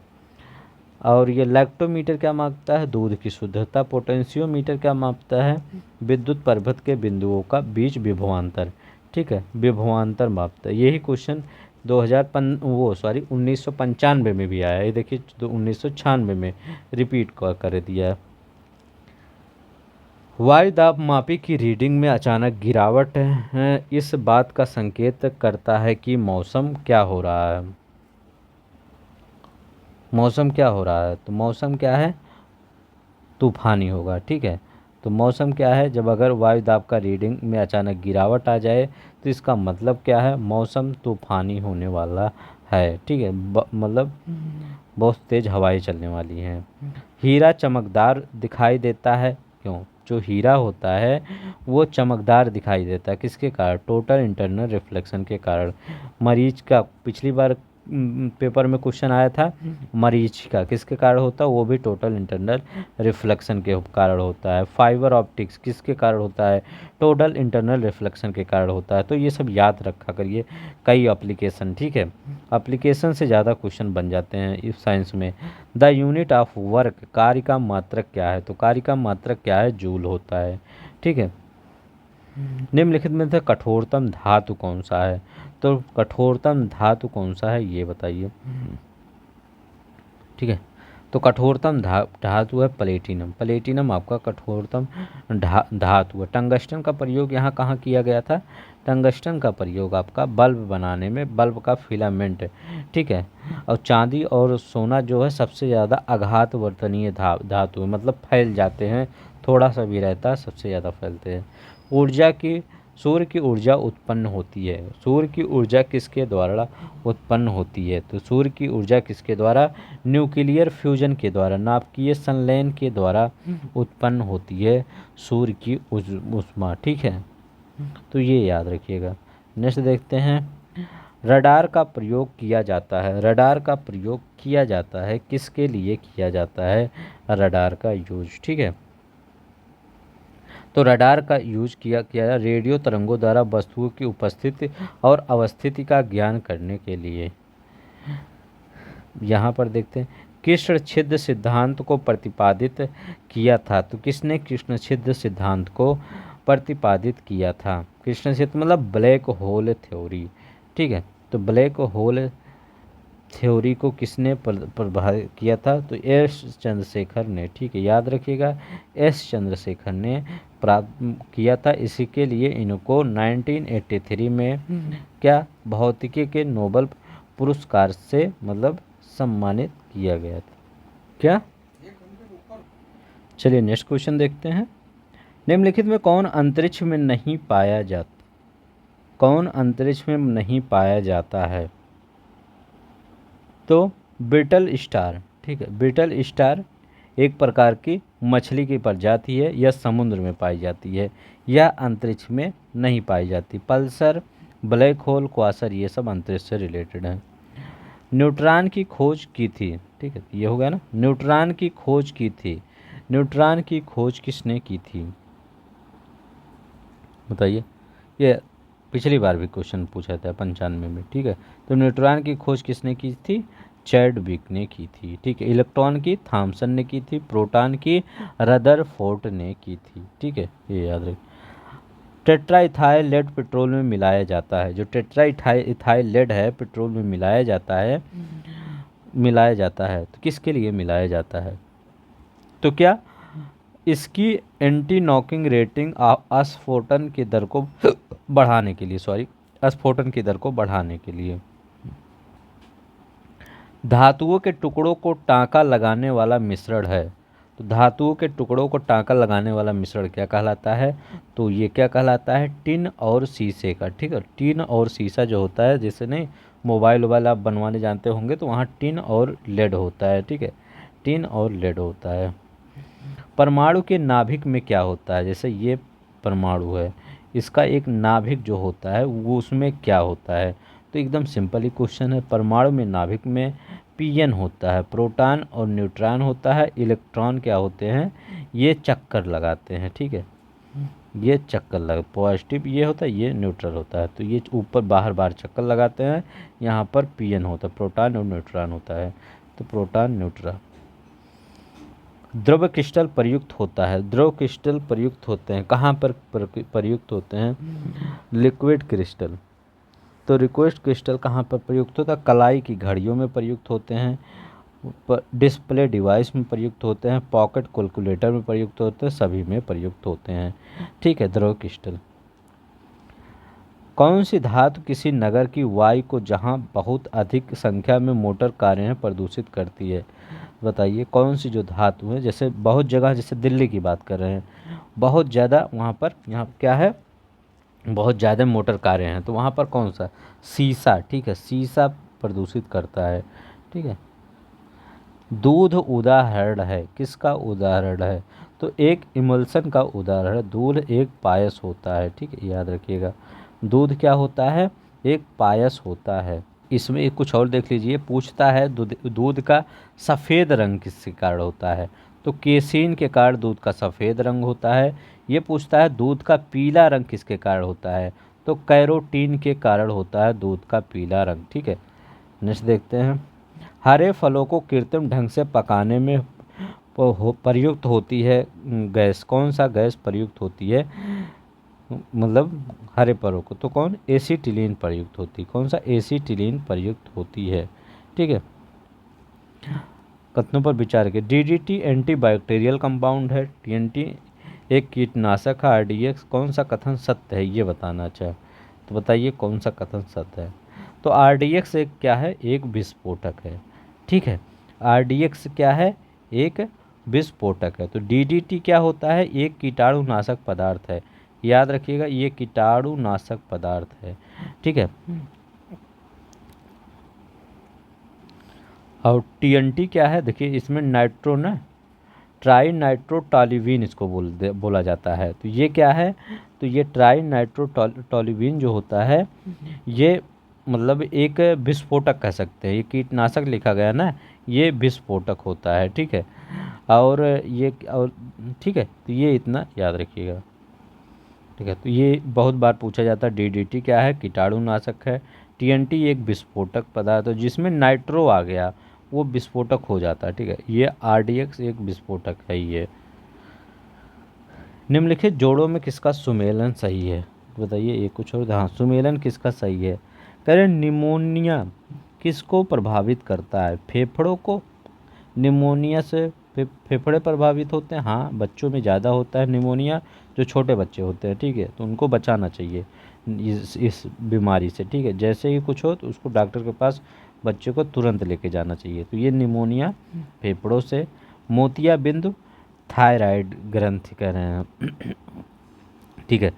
और ये लैक्टोमीटर क्या मापता है? दूध की शुद्धता। पोटेंशियोमीटर क्या मापता है? विद्युत परिपथ के बिंदुओं का बीच विभवांतर। ठीक है, विभवांतर मापता है। यही क्वेश्चन 1995 में भी आया है। ये देखिए, 1996 में रिपीट कर दिया है। वायु दाब मापी की रीडिंग में अचानक गिरावट है, इस बात का संकेत करता है कि मौसम क्या हो रहा है? मौसम क्या हो रहा है? तो मौसम क्या है? तूफानी होगा। ठीक है, तो मौसम क्या है? जब अगर वायु दाब का रीडिंग में अचानक गिरावट आ जाए तो इसका मतलब क्या है? मौसम तूफानी होने वाला है। ठीक है, मतलब बहुत तेज़ हवाएं चलने वाली हैं। हीरा चमकदार दिखाई देता है, क्यों? जो हीरा होता है वो चमकदार दिखाई देता है, किसके कारण? टोटल इंटरनल रिफ्लेक्शन के कारण। मरीज का पिछली बार पेपर में क्वेश्चन आया था मरीचिका किसके कारण होता है, वो भी टोटल इंटरनल रिफ्लेक्शन के कारण होता है। फाइबर ऑप्टिक्स किसके कारण होता है, टोटल इंटरनल रिफ्लेक्शन के कारण होता है। तो ये सब याद रखा करिए, कई एप्लीकेशन, ठीक है, एप्लीकेशन से ज़्यादा क्वेश्चन बन जाते हैं इस साइंस में। द यूनिट ऑफ वर्क, कार्य का मात्रक क्या है, तो कार्य का मात्रक क्या है, जूल होता है, ठीक है। निम्नलिखित में से कठोरतम धातु कौन सा है, तो कठोरतम धातु कौन सा है ये बताइए, ठीक है। तो कठोरतम धातु है प्लेटिनम, प्लेटिनम आपका कठोरतम धातु है। टंगस्टन का प्रयोग यहाँ कहाँ किया गया था, टंगस्टन का प्रयोग आपका बल्ब बनाने में, बल्ब का फिलामेंट, ठीक है। और चांदी और सोना जो है सबसे ज़्यादा आघात वर्तनीय धातु है, मतलब फैल जाते हैं, थोड़ा सा भी रहता है सबसे ज़्यादा फैलते हैं। ऊर्जा की, सूर्य की ऊर्जा उत्पन्न होती है, सूर्य की ऊर्जा किसके द्वारा उत्पन्न होती है, तो सूर्य की ऊर्जा किसके द्वारा, न्यूक्लियर फ्यूजन के द्वारा, नाभिकीय संलयन के द्वारा उत्पन्न होती है सूर्य की ऊष्मा, ठीक है। तो ये याद रखिएगा। नेक्स्ट देखते हैं, रडार का प्रयोग किया जाता है, रडार का प्रयोग किया जाता है किसके लिए किया जाता है, रडार का यूज, ठीक है। तो रडार का यूज किया रेडियो तरंगों द्वारा वस्तुओं की उपस्थिति और अवस्थिति का ज्ञान करने के लिए। यहाँ पर देखते हैं, कृष्ण छिद्र सिद्धांत को प्रतिपादित किया था, तो किसने कृष्ण छिद्र सिद्धांत को प्रतिपादित किया था, कृष्ण छिद्र मतलब ब्लैक होल थ्योरी, ठीक है। तो ब्लैक होल थ्योरी को किसने प्रभावित किया था, तो एस चंद्रशेखर ने, ठीक है, याद रखिएगा, एस चंद्रशेखर ने प्राप्त किया था। इसी के लिए इनको 1983 में क्या भौतिकी के नोबेल पुरस्कार से मतलब सम्मानित किया गया था, क्या। चलिए नेक्स्ट क्वेश्चन देखते हैं, निम्नलिखित में कौन अंतरिक्ष में नहीं पाया जाता, कौन अंतरिक्ष में नहीं पाया जाता है, तो ब्रिटल स्टार, ठीक है। ब्रिटल स्टार एक प्रकार की मछली की प्रजाति है, यह समुद्र में पाई जाती है, यह अंतरिक्ष में नहीं पाई जाती। पल्सर, ब्लैक होल, क्वासर, ये सब अंतरिक्ष से रिलेटेड है। न्यूट्रॉन की खोज की थी, ठीक है, ये हो गया ना, न्यूट्रॉन की खोज की थी, न्यूट्रॉन की खोज किसने की थी बताइए, ये पिछली बार भी क्वेश्चन पूछा था 95 में, ठीक है। तो न्यूट्रॉन की खोज किसने की थी, चैडविक ने की थी, ठीक है। इलेक्ट्रॉन की थॉमसन ने की थी, प्रोटॉन की रदरफोर्ड ने की थी, ठीक है, ये याद रखिए। टेट्राइथाइल लेड पेट्रोल में मिलाया जाता है, जो टेट्राइथाइल लेड है पेट्रोल में मिलाया जाता है, मिलाया जाता है, तो किसके लिए मिलाया जाता है, तो क्या इसकी एंटी नॉकिंग रेटिंग अस्फोटन की दर को बढ़ाने के लिए, सॉरी, अस्फोटन की दर को बढ़ाने के लिए। धातुओं के टुकड़ों को टांका लगाने वाला मिश्रण है, तो धातुओं के टुकड़ों को टांका लगाने वाला मिश्रण क्या कहलाता है, तो ये क्या कहलाता है, टिन और शीशे का, ठीक है। टिन और शीशा जो होता है, जैसे नहीं मोबाइल वोबाइल आप बनवाने जानते होंगे, तो वहाँ टिन और लेड होता है, ठीक है, टिन और लेड होता है। परमाणु के नाभिक में क्या होता है, जैसे ये परमाणु है, इसका एक नाभिक जो होता है वो उसमें क्या होता है, तो एकदम सिंपल ही क्वेश्चन है। परमाणु में नाभिक में पीएन होता है, प्रोटॉन और न्यूट्रॉन होता है, इलेक्ट्रॉन क्या होते हैं, ये चक्कर लगाते हैं, ठीक है, ये चक्कर लगा, पॉजिटिव ये होता है, ये न्यूट्रल होता है, तो ये ऊपर बाहर बाहर चक्कर लगाते हैं, यहाँ पर पीएन होता है, प्रोटॉन और न्यूट्रॉन होता है, तो प्रोटॉन न्यूट्रॉन। द्रव क्रिस्टल प्रयुक्त होता है, द्रव क्रिस्टल प्रयुक्त होते हैं कहाँ पर प्रयुक्त होते हैं, लिक्विड क्रिस्टल। तो रिक्वेस्ट क्रिस्टल कहाँ पर प्रयुक्त होता है, कलाई की घड़ियों में प्रयुक्त होते हैं, डिस्प्ले डिवाइस में प्रयुक्त होते हैं, पॉकेट कैलकुलेटर में प्रयुक्त होते हैं, सभी में प्रयुक्त होते हैं, ठीक है। द्रव क्रिस्टल। कौन सी धातु किसी नगर की वायु को जहाँ बहुत अधिक संख्या में मोटर कारें हैं प्रदूषित करती है, बताइए कौन सी जो धातु है, जैसे बहुत जगह, जैसे दिल्ली की बात कर रहे हैं, बहुत ज़्यादा वहाँ पर, यहाँ क्या है, बहुत ज़्यादा मोटर कारें हैं, तो वहाँ पर कौन सा, शीशा, ठीक है, शीशा प्रदूषित करता है, ठीक है। दूध उदाहरण है, किसका उदाहरण है, तो एक इमल्सन का उदाहरण है, दूध एक पायस होता है, ठीक है, याद रखिएगा, दूध क्या होता है, एक पायस होता है, इसमें एक कुछ और देख लीजिए, पूछता है दूध का सफ़ेद रंग किसके कारण होता है। तो केसीन के कारण दूध का सफ़ेद रंग होता है। ये पूछता है दूध का पीला रंग किसके कारण होता है। तो कैरोटीन के कारण होता है दूध का पीला रंग। ठीक है, नेक्स्ट देखते हैं। हरे फलों को कृत्रिम ढंग से पकाने में प्रयुक्त होती है गैस, कौन सा गैस प्रयुक्त होती है, मतलब हरे फलों को, तो कौन, एसीटिलीन प्रयुक्त होती है। कौन सा, एसीटिलीन प्रयुक्त होती है। ठीक है, कथनों पर विचार करें। डीडीटी एंटीबैक्टीरियल कंपाउंड है, टीएनटी एक कीटनाशक है, आरडीएक्स कौन सा कथन सत्य है ये बताना चाहे, तो बताइए कौन सा कथन सत्य है। तो आरडीएक्स एक क्या है, एक विस्फोटक है। ठीक है, आरडीएक्स क्या है, एक विस्फोटक है। तो डीडीटी क्या होता है, एक कीटाणुनाशक पदार्थ है। याद रखिएगा ये कीटाणुनाशक पदार्थ है। ठीक है, और टीएनटी क्या है, देखिए इसमें नाइट्रो ना, ट्राई नाइट्रोटॉल्यूवीन इसको बोला जाता है। तो ये क्या है, तो ये ट्राई नाइट्रोटॉल्यूवीन जो होता है ये मतलब एक विस्फोटक कह सकते हैं। ये कीटनाशक लिखा गया ना, ये विस्फोटक होता है। ठीक है, और ये और ठीक है, तो ये इतना याद रखिएगा। ठीक है, तो ये बहुत बार पूछा जाता है। डीडीटी क्या है, कीटाणुनाशक है। टीएनटी एक विस्फोटक पदार्थ है, जिसमें नाइट्रो आ गया वो विस्फोटक हो जाता है। ठीक है, ये आरडीएक्स एक विस्फोटक है। ये निम्नलिखित जोड़ों में किसका सुमेलन सही है, तो बताइए। एक कुछ और, हाँ, सुमेलन किसका सही है। करें निमोनिया किसको प्रभावित करता है, फेफड़ों को। निमोनिया से फेफड़े प्रभावित होते हैं, हाँ, बच्चों में ज़्यादा होता है निमोनिया, जो छोटे बच्चे होते हैं। ठीक है, तो उनको बचाना चाहिए इस बीमारी से। ठीक है, जैसे ही कुछ हो तो उसको डॉक्टर के पास बच्चे को तुरंत लेके जाना चाहिए। तो ये निमोनिया फेफड़ों से। मोतियाबिंद थायराइड ग्रंथि कह रहे हैं। ठीक है,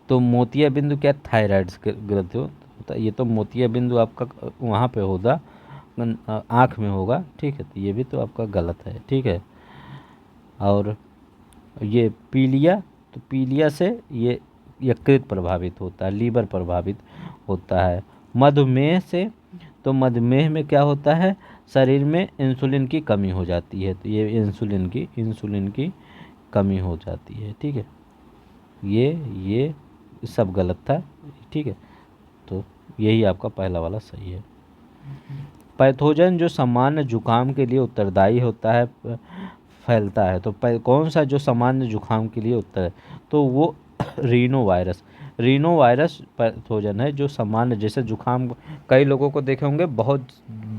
तो मोतियाबिंद क्या, थायराइड ग्रंथि होता है। ये तो मोतियाबिंद आपका वहाँ पे होगा, आँख में होगा। ठीक है, तो ये भी तो आपका गलत है। ठीक है, और ये पीलिया, तो पीलिया से ये यकृत प्रभावित होता है, लीवर प्रभावित होता है। मधुमेह से, तो मधुमेह में क्या होता है, शरीर में इंसुलिन की कमी हो जाती है। तो ये इंसुलिन की कमी हो जाती है। ठीक है, ये सब गलत था। ठीक है, तो यही आपका पहला वाला सही है। पैथोजन जो सामान्य जुकाम के लिए उत्तरदायी होता है, फैलता है, तो कौन सा जो सामान्य जुकाम के लिए उत्तर है, तो वो रीनो वायरस पैथोजन है जो सामान्य, जैसे जुकाम कई लोगों को देखे होंगे बहुत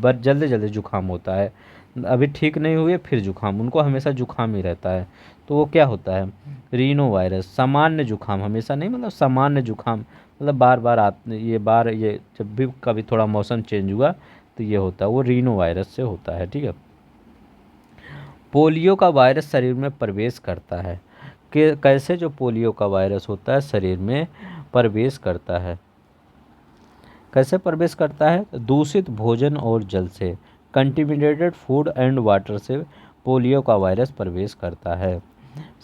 जल्दी जल्दी जुकाम होता है, अभी ठीक नहीं हुए फिर जुकाम, उनको हमेशा जुकाम ही रहता है। तो वो क्या होता है, रीनो वायरस। सामान्य जुकाम हमेशा नहीं, मतलब सामान्य जुकाम, मतलब बार बार ये जब भी कभी थोड़ा मौसम चेंज हुआ तो ये होता है, वो रीनो वायरस से होता है। ठीक है, पोलियो का वायरस शरीर में प्रवेश करता है कि कैसे, जो पोलियो का वायरस होता है शरीर में प्रवेश करता है, कैसे प्रवेश करता है, दूषित भोजन और जल से, कंटिमिनेटेड फूड एंड वाटर से पोलियो का वायरस प्रवेश करता है।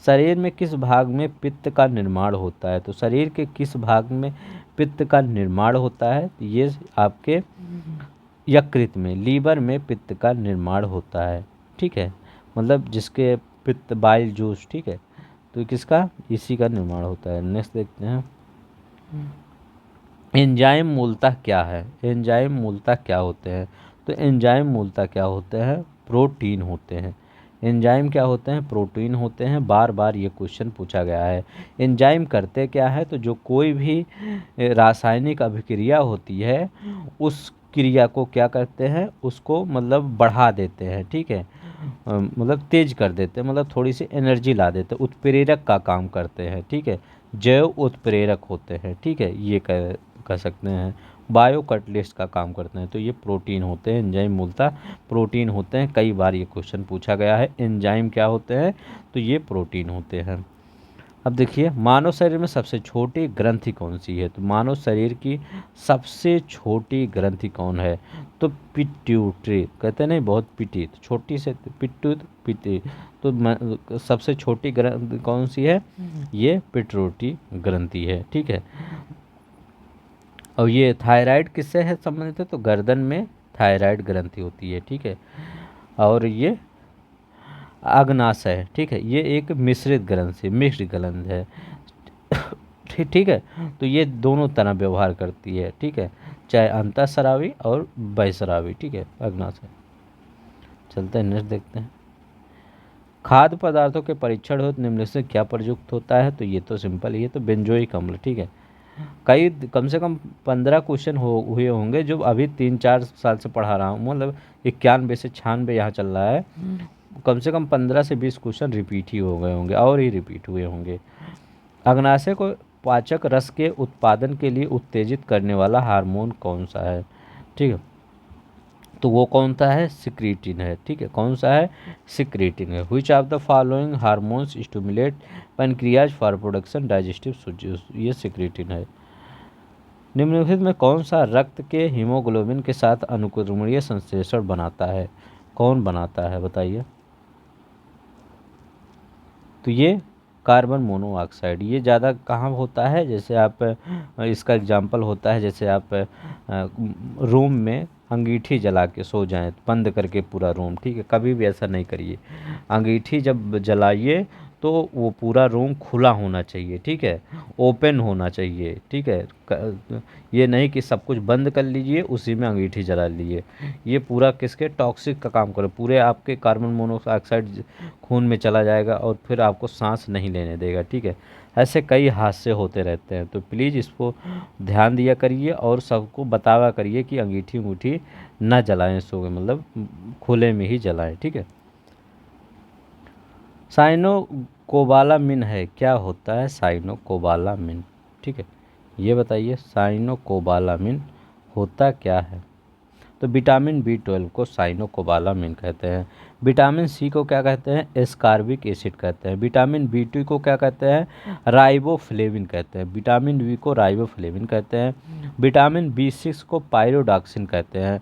शरीर में किस भाग में पित्त का निर्माण होता है, तो शरीर के किस भाग में पित्त का निर्माण होता है, ये आपके यकृत में, लीवर में पित्त का निर्माण होता है। ठीक है, मतलब जिसके पित्त बाइल जूस। ठीक है, तो किसका, इसी का निर्माण होता है। नेक्स्ट देखते हैं, एंजाइम मूलतः क्या है, एंजाइम मूलतः क्या होते हैं, तो एंजाइम मूलतः क्या होते हैं, प्रोटीन होते हैं। एंजाइम क्या होते हैं, प्रोटीन होते हैं। बार बार ये क्वेश्चन पूछा गया है। एंजाइम करते क्या है, तो जो कोई भी रासायनिक अभिक्रिया होती है उस क्रिया को क्या करते हैं, उसको मतलब बढ़ा देते हैं। ठीक है, मतलब तेज कर देते हैं, मतलब थोड़ी सी एनर्जी ला देते हैं, उत्प्रेरक का काम करते हैं। ठीक है, जैव उत्प्रेरक होते हैं। ठीक है, ये कह सकते हैं, बायो कैटलिस्ट का काम करते हैं। तो ये प्रोटीन होते हैं, एंजाइम मूलतः प्रोटीन होते हैं। कई बार ये क्वेश्चन पूछा गया है, एंजाइम क्या होते हैं, तो ये प्रोटीन होते हैं। अब देखिए, मानव शरीर में सबसे छोटी ग्रंथि कौन सी है, तो मानव शरीर की सबसे छोटी ग्रंथि कौन है, तो पिट्यूटरी, कहते नहीं बहुत पिटी, तो छोटी से पिटी, तो सबसे छोटी ग्रंथि कौन सी है, ये पिट्यूटरी ग्रंथि है। ठीक है, और ये थायराइड किससे है संबंधित है, तो गर्दन में थायराइड ग्रंथि होती है, ठीक है। और ये अग्नाशय है, ठीक है, ये एक मिश्रित ग्रंथ से मिक्स्ड ग्रंथ है, ठीक है। तो ये दोनों तरह व्यवहार करती है, ठीक है, चाहे अंतःस्रावी और बहिस्रावी, ठीक है, अग्नाशय। चलते हैं नेक्स्ट देखते हैं। खाद्य पदार्थों के परीक्षण हो तो निम्न से क्या प्रयुक्त होता है, तो ये तो सिंपल, ये तो बेंजोइक अम्ल, ठीक है। कई कम से कम 15 क्वेश्चन हुए होंगे जो अभी 3-4 साल से पढ़ा रहा हूँ, मतलब 91 से 96 यहाँ चल रहा है। कम से कम 15 से 20 क्वेश्चन रिपीट ही हो गए होंगे और ही रिपीट हुए होंगे। अग्नाशय को पाचक रस के उत्पादन के लिए उत्तेजित करने वाला हार्मोन कौन सा है, ठीक है, तो वो कौन सा है, सिक्रीटिन है, ठीक है, कौन सा है, सिक्रीटिन है। Which of the following hormones stimulate pancreas for production digestive juice, ये सिक्रीटिन है। निम्नलिखित में कौन सा रक्त के हीमोग्लोबिन के साथ अनुक्रमणीय संश्लेषण बनाता है, कौन बनाता है बताइए, तो ये कार्बन मोनोऑक्साइड। ये ज़्यादा कहाँ होता है, जैसे आप इसका एग्जांपल होता है, जैसे आप रूम में अंगीठी जला के सो जाएं बंद करके पूरा रूम, ठीक है, कभी भी ऐसा नहीं करिए। अंगीठी जब जलाइए तो वो पूरा रूम खुला होना चाहिए, ठीक है, ओपन होना चाहिए, ठीक है। ये नहीं कि सब कुछ बंद कर लीजिए उसी में अंगीठी जला लीजिए, ये पूरा किसके टॉक्सिक का काम करे, पूरे आपके कार्बन मोनोऑक्साइड खून में चला जाएगा और फिर आपको सांस नहीं लेने देगा, ठीक है। ऐसे कई हादसे होते रहते हैं, तो प्लीज़ इसको ध्यान दिया करिए और सबको बतावा करिए कि अंगीठी अंगूठी ना जलाएं सो गए, मतलब खुले में ही जलाएं, ठीक है। साइनोकोबालामिन है, क्या होता है साइनोकोबालामिन, ठीक है, ये बताइए साइनोकोबालामिन होता क्या है, तो विटामिन B12 को साइनोकोबालामिन कहते हैं। विटामिन C को क्या कहते हैं, एस्कॉर्बिक एसिड कहते हैं। विटामिन B2 को क्या कहते हैं, राइबोफ्लेविन कहते हैं। विटामिन B को राइबोफ्लेविन कहते हैं। विटामिन B6 को पायरोडॉक्सिन कहते हैं,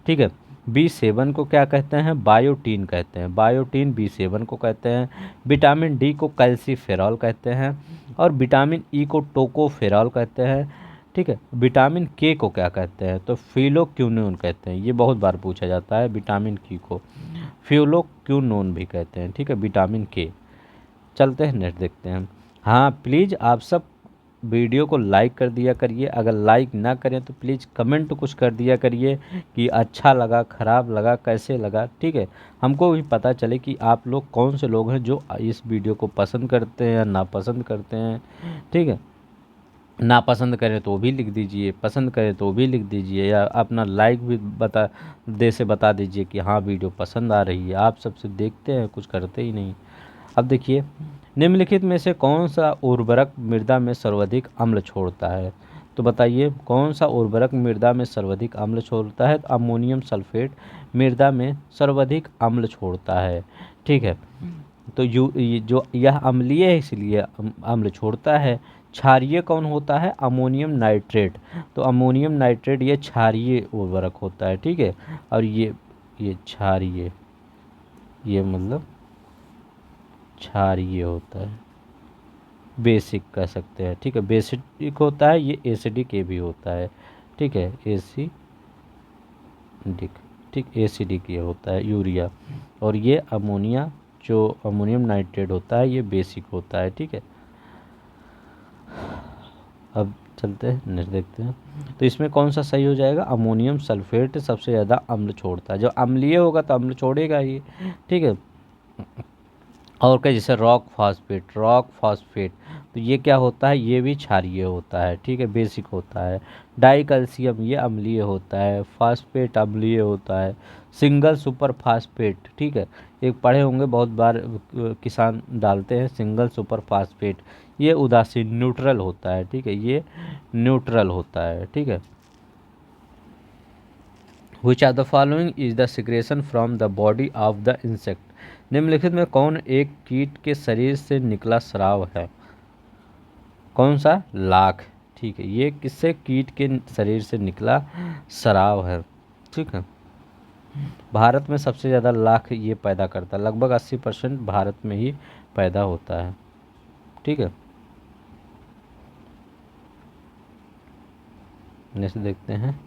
ठीक है। B7 को क्या कहते हैं, बायोटीन कहते हैं। बायोटीन B7 को कहते हैं। विटामिन D को कैल्सीफेरॉल कहते हैं और विटामिन E को टोकोफेरॉल कहते हैं, ठीक है। विटामिन के को क्या कहते हैं, तो फिलोक्विनोन कहते हैं, ये बहुत बार पूछा जाता है। विटामिन की को फिलोक्विनोन भी कहते हैं, ठीक है, विटामिन के। चलते हैं नेक्स्ट देखते हैं। हाँ प्लीज़ आप सब वीडियो को लाइक कर दिया करिए, अगर लाइक ना करें तो प्लीज़ कमेंट कुछ कर दिया करिए कि अच्छा लगा, ख़राब लगा, कैसे लगा, ठीक है, हमको भी पता चले कि आप लोग कौन से लोग हैं जो इस वीडियो को पसंद करते हैं या नापसंद करते हैं, ठीक है। नापसंद करें तो भी लिख दीजिए, पसंद करें तो भी लिख दीजिए, या अपना लाइक भी बता दीजिए कि हाँ वीडियो पसंद आ रही है। आप सबसे देखते हैं, कुछ करते ही नहीं। अब देखिए, निम्नलिखित में से कौन सा उर्वरक मृदा में सर्वाधिक अम्ल छोड़ता है, तो बताइए कौन सा उर्वरक मृदा में सर्वाधिक अम्ल छोड़ता है, तो अमोनियम सल्फेट मृदा में सर्वाधिक अम्ल छोड़ता है, ठीक है। तो ये जो यह अम्लीय है इसलिए अम्ल छोड़ता है। क्षारीय कौन होता है, अमोनियम नाइट्रेट, तो अमोनियम नाइट्रेट ये क्षारीय उर्वरक होता है, ठीक है। और ये क्षारीय, ये मतलब क्षारीय होता है, बेसिक कह सकते हैं, ठीक है, बेसिक होता है। ये एसिडिक ये भी होता है, ठीक है, एसिडिक, ठीक, एसिडिक ये होता है यूरिया। और ये अमोनिया जो अमोनियम नाइट्रेट होता है ये बेसिक होता है, ठीक है। अब चलते हैं नेक्स्ट देखते हैं, तो इसमें कौन सा सही हो जाएगा, अमोनियम सल्फेट सबसे ज़्यादा अम्ल छोड़ता है। जो अम्लीय होगा तो अम्ल छोड़ेगा ही, ठीक है। और क्या, जैसे रॉक फॉस्फेट, तो ये क्या होता है, ये भी क्षारीय होता है, ठीक है, बेसिक होता है। डाई कैल्शियम ये अम्लीय होता है, फास्फेट अम्लीय होता है। सिंगल सुपर फास्फेट, ठीक है, एक पढ़े होंगे बहुत बार किसान डालते हैं सिंगल सुपर फास्फेट, ये उदासीन न्यूट्रल होता है, ठीक है, ये न्यूट्रल होता है, ठीक है। Which of the following is the secretion from the body of the insect? निम्नलिखित में कौन एक कीट के शरीर से निकला स्राव है, कौन सा, लाख, ठीक है, ये किससे, कीट के शरीर से निकला स्राव है, ठीक है। भारत में सबसे ज़्यादा लाख ये पैदा करता है, लगभग 80% भारत में ही पैदा होता है, ठीक है। नेक्स्ट देखते हैं,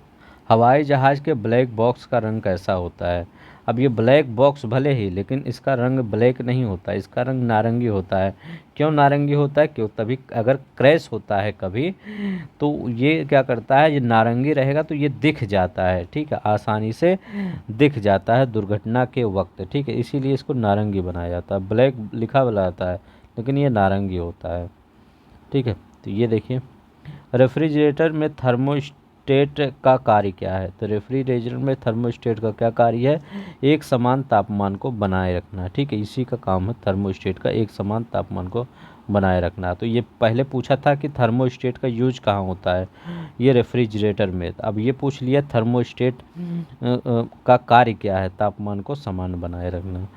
हवाई जहाज़ के ब्लैक बॉक्स का रंग कैसा होता है। अब ये ब्लैक बॉक्स भले ही, लेकिन इसका रंग ब्लैक नहीं होता, इसका रंग नारंगी होता है। क्यों नारंगी होता है? क्यों, तभी अगर क्रैश होता है कभी तो ये क्या करता है, ये नारंगी रहेगा तो ये दिख जाता है, ठीक है, आसानी से दिख जाता है दुर्घटना के वक्त, ठीक है, इसीलिए इसको नारंगी बनाया जाता है। ब्लैक लिखा हुआ रहता है लेकिन ये नारंगी होता है, ठीक है। तो ये देखिए, रेफ्रिजरेटर में थर्मोस्टेट का कार्य क्या है। तो रेफ्रिजरेटर में थर्मोस्टेट का क्या कार्य है, एक समान तापमान को बनाए रखना, ठीक है, इसी का काम है थर्मोस्टेट का, एक समान तापमान को बनाए रखना। तो ये पहले पूछा था कि थर्मोस्टेट का यूज कहाँ होता है, ये रेफ्रिजरेटर में। अब ये पूछ लिया थर्मोस्टेट का कार्य क्या है, तापमान को समान बनाए रखना।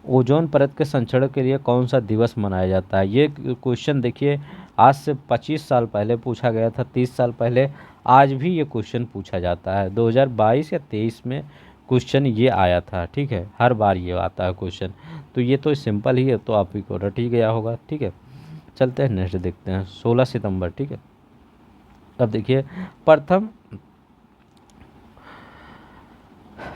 ओजोन परत के संरक्षण के लिए कौन सा दिवस मनाया जाता है। ये क्वेश्चन देखिए आज से 25 साल पहले पूछा गया था, 30 साल पहले, आज भी ये क्वेश्चन पूछा जाता है। 2022 या 23 में क्वेश्चन ये आया था, ठीक है, हर बार ये आता है क्वेश्चन। तो ये तो सिंपल ही है, तो आप ही को रट ही गया होगा, ठीक है। चलते हैं नेक्स्ट देखते हैं, 16 सितंबर, ठीक है। अब देखिए प्रथम,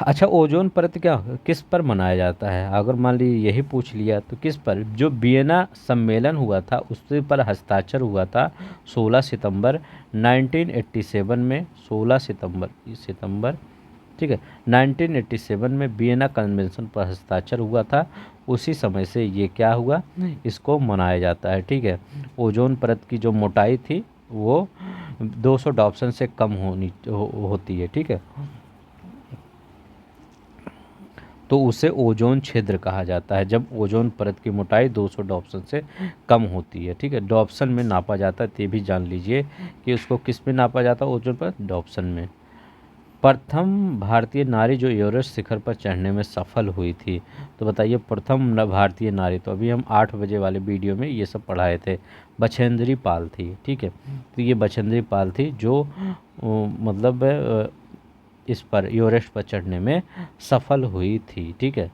अच्छा ओजोन परत क्या किस पर मनाया जाता है, अगर मान लीजिए यही पूछ लिया तो किस पर, जो वियना सम्मेलन हुआ था उस पर हस्ताक्षर हुआ था 16 सितंबर 1987 में, 16 सितंबर, ठीक है, 1987 में वियना कन्वेंशन पर हस्ताक्षर हुआ था। उसी समय से ये क्या हुआ, इसको मनाया जाता है, ठीक है। ओजोन परत की जो मोटाई थी वो 200 डॉप्सन से कम होती है, ठीक है, तो उसे ओजोन छिद्र कहा जाता है, जब ओजोन परत की मोटाई 200 डॉप्सन से कम होती है, ठीक है। डॉप्सन में नापा जाता है, ये भी जान लीजिए कि उसको किस में नापा जाता है, ओजोन परत, डॉप्सन में। प्रथम भारतीय नारी जो एवरेस्ट शिखर पर चढ़ने में सफल हुई थी, तो बताइए प्रथम भारतीय नारी, तो अभी हम 8 बजे वाले वीडियो में ये सब पढ़ाए थे, बछेंद्री पाल थी, ठीक है। तो ये बछेंद्री पाल थी जो मतलब इस पर एवरेस्ट पर चढ़ने में सफल हुई थी, ठीक है।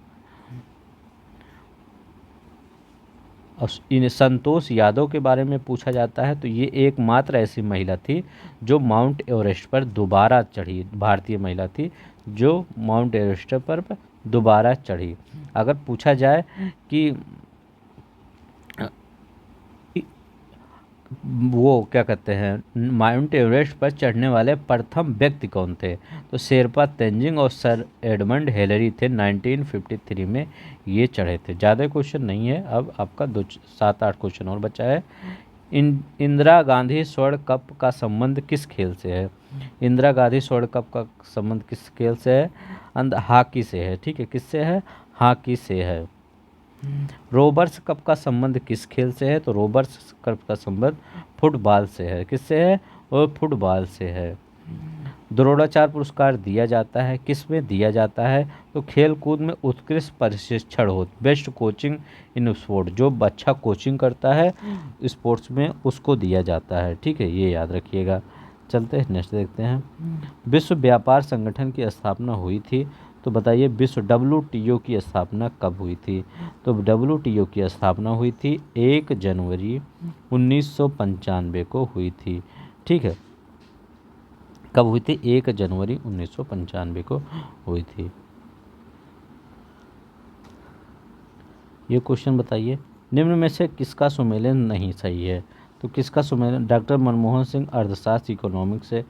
और इन संतोष यादव के बारे में पूछा जाता है, तो ये एकमात्र ऐसी महिला थी जो माउंट एवरेस्ट पर दोबारा चढ़ी, भारतीय महिला थी जो माउंट एवरेस्ट पर दोबारा चढ़ी। अगर पूछा जाए कि वो क्या कहते हैं माउंट एवरेस्ट पर चढ़ने वाले प्रथम व्यक्ति कौन थे, तो शेरपा तेंजिंग और सर एडमंड हिलरी थे, 1953 में ये चढ़े थे। ज़्यादा क्वेश्चन नहीं है, अब आपका 7-8 क्वेश्चन और बचा है। इंदिरा गांधी स्वर्ण कप का संबंध किस खेल से है। इंदिरा गांधी स्वर्ण कप का संबंध किस खेल से है, हॉकी से है, ठीक है, किससे है, हॉकी से है। रोबर्स कप का संबंध किस खेल से है, तो रोबर्स कप का संबंध फुटबॉल से है, किससे है, और फुटबॉल से है। द्रोणाचार्य पुरस्कार दिया जाता है, किस में दिया जाता है, तो खेल कूद में उत्कृष्ट प्रशिक्षण हो, बेस्ट कोचिंग इन स्पोर्ट, जो अच्छा कोचिंग करता है स्पोर्ट्स में उसको दिया जाता है, ठीक है, ये याद रखिएगा। चलते हैं नेक्स्ट देखते हैं, विश्व व्यापार संगठन की स्थापना हुई थी, तो बताइए विश्व WTO की स्थापना कब हुई थी, तो WTO की स्थापना हुई थी 1 जनवरी 1995 को हुई थी, ठीक है, कब हुई थी, 1 जनवरी 1995 को हुई थी। ये क्वेश्चन बताइए, निम्न में से किसका सुमेलन नहीं सही है, तो किसका सुमेलन, डॉक्टर मनमोहन सिंह अर्थशास्त्र इकोनॉमिक्स से,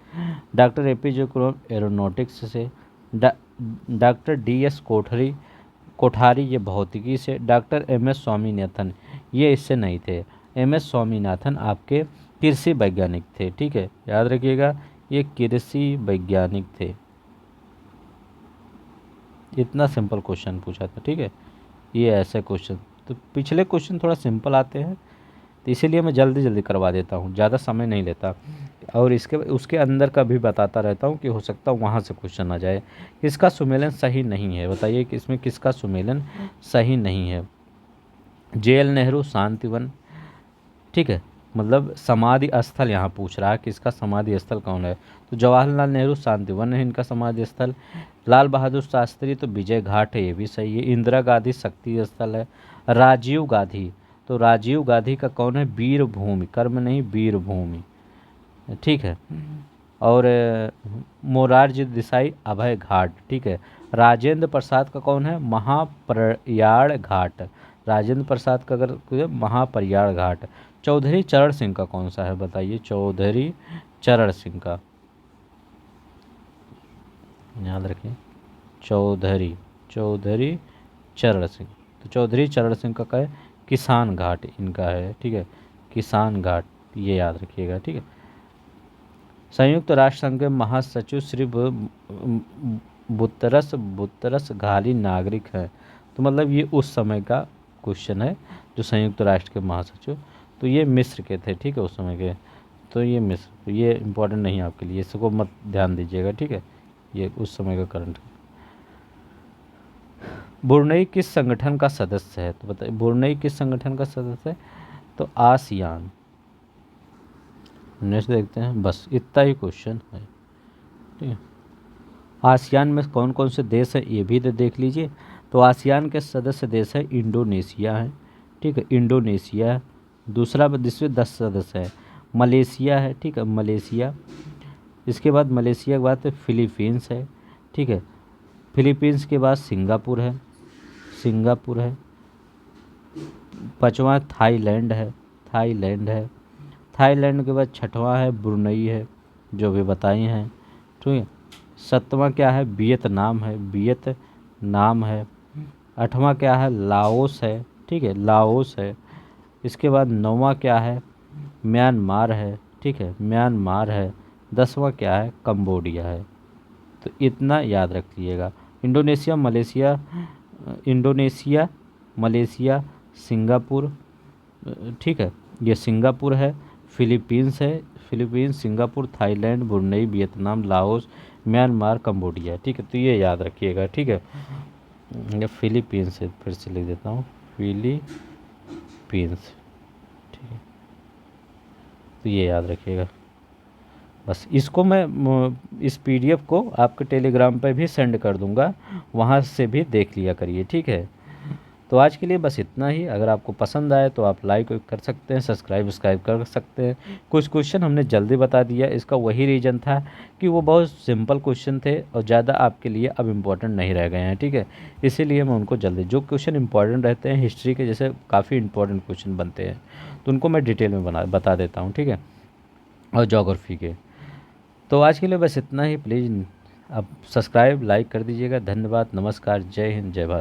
डॉक्टर APJ अब्दुल एरोनॉटिक्स से, डॉक्टर DS कोठारी ये भौतिकी से, डॉक्टर MS स्वामीनाथन ये इससे नहीं थे। MS स्वामीनाथन आपके कृषि वैज्ञानिक थे, ठीक है, याद रखिएगा ये कृषि वैज्ञानिक थे। इतना सिंपल क्वेश्चन पूछा था, ठीक है, ये ऐसे क्वेश्चन, तो पिछले क्वेश्चन थोड़ा सिंपल आते हैं तो इसीलिए मैं जल्दी जल्दी करवा देता हूँ, ज़्यादा समय नहीं लेता, और इसके उसके अंदर का भी बताता रहता हूँ कि हो सकता है वहाँ से क्वेश्चन आ जाए। किसका सुमेलन सही नहीं है, बताइए कि इसमें किसका सुमेलन सही नहीं है। JL नेहरू शांतिवन, ठीक है, मतलब समाधि स्थल यहाँ पूछ रहा है कि इसका समाधि स्थल कौन है, तो जवाहरलाल नेहरू शांतिवन है इनका समाधि स्थल। लाल बहादुर शास्त्री तो विजय घाट है, ये भी सही है। इंदिरा गांधी शक्ति स्थल है। राजीव गांधी, तो राजीव गांधी का कौन है, वीर भूमि, कर्म नहीं वीर भूमि, ठीक है। और मोरारजी देसाई अभय घाट, ठीक है। राजेंद्र प्रसाद का कौन है, महाप्रयाण घाट, राजेंद्र प्रसाद का अगर महाप्रयाण घाट। चौधरी चरण सिंह का कौन सा है बताइए, चौधरी चरण सिंह का, याद रखिए, चौधरी चरण सिंह। तो चौधरी चरण सिंह का क्या है, किसान घाट इनका है, ठीक है, किसान घाट, ये याद रखिएगा, ठीक है। संयुक्त राष्ट्र संघ के महासचिव श्री बुतरस घाली नागरिक है। तो मतलब ये उस समय का क्वेश्चन है, जो संयुक्त राष्ट्र के महासचिव, तो ये मिस्र के थे, ठीक है, उस समय के। तो ये मिस्र, तो ये इम्पोर्टेंट नहीं है आपके लिए, इसको मत ध्यान दीजिएगा, ठीक है, ये उस समय का करंट है। ब्रुनई किस संगठन का सदस्य है, तो बताइए ब्रुनई किस संगठन का सदस्य है, तो आसियान। नेक्स्ट देखते हैं, बस इतना ही क्वेश्चन है, ठीक है। आसियान में कौन कौन से देश है ये भी तो देख लीजिए। तो आसियान के सदस्य देश है इंडोनेशिया है, ठीक है, इंडोनेशिया है। दूसरा जिसमें 10 सदस्य है, मलेशिया है, ठीक है, मलेशिया। इसके बाद मलेशिया के बाद फिलीपींस है, ठीक है, फिलीपींस के बाद सिंगापुर है, सिंगापुर है। पाँचवा थाईलैंड है, थाईलैंड है। थाईलैंड के बाद छठवां है ब्रुनई है, जो भी बताए हैं, ठीक है। सातवां क्या है, वियतनाम है, वियतनाम है। आठवां क्या है, लाओस है, ठीक है, लाओस है। इसके बाद नौवां क्या है, म्यांमार है, ठीक है, म्यांमार है। 10वां क्या है, कंबोडिया है। तो इतना याद रख लीजिएगा। इंडोनेशिया, मलेशिया, सिंगापुर, ठीक है, ये सिंगापुर है। फिलीपींस है, Philippines, Singapore, Thailand, Brunei, Vietnam, Laos, Myanmar, Cambodia, ठीक है। तो ये याद रखिएगा, ठीक है। ये फिलीपींस से फिर से लिख देता हूँ, फिलीपींस, ठीक है। तो ये याद रखिएगा। बस इसको मैं इस पीडीएफ को आपके टेलीग्राम पर भी सेंड कर दूंगा, वहाँ से भी देख लिया करिए, ठीक है। तो आज के लिए बस इतना ही। अगर आपको पसंद आए तो आप लाइक कर सकते हैं, सब्सक्राइब कर सकते हैं। कुछ क्वेश्चन हमने जल्दी बता दिया, इसका वही रीज़न था कि वो बहुत सिंपल क्वेश्चन थे और ज़्यादा आपके लिए अब इम्पोर्टेंट नहीं रह गए हैं, ठीक है। इसीलिए मैं उनको जल्दी, जो क्वेश्चन इंपॉर्टेंट रहते हैं हिस्ट्री के, जैसे काफ़ी इंपॉर्टेंट क्वेश्चन बनते हैं, तो उनको मैं डिटेल में बता देता हूँ, ठीक है, और ज्योग्राफी के। तो आज के लिए बस इतना ही। प्लीज़ आप सब्सक्राइब लाइक कर दीजिएगा। धन्यवाद, नमस्कार, जय हिंद, जय भारत।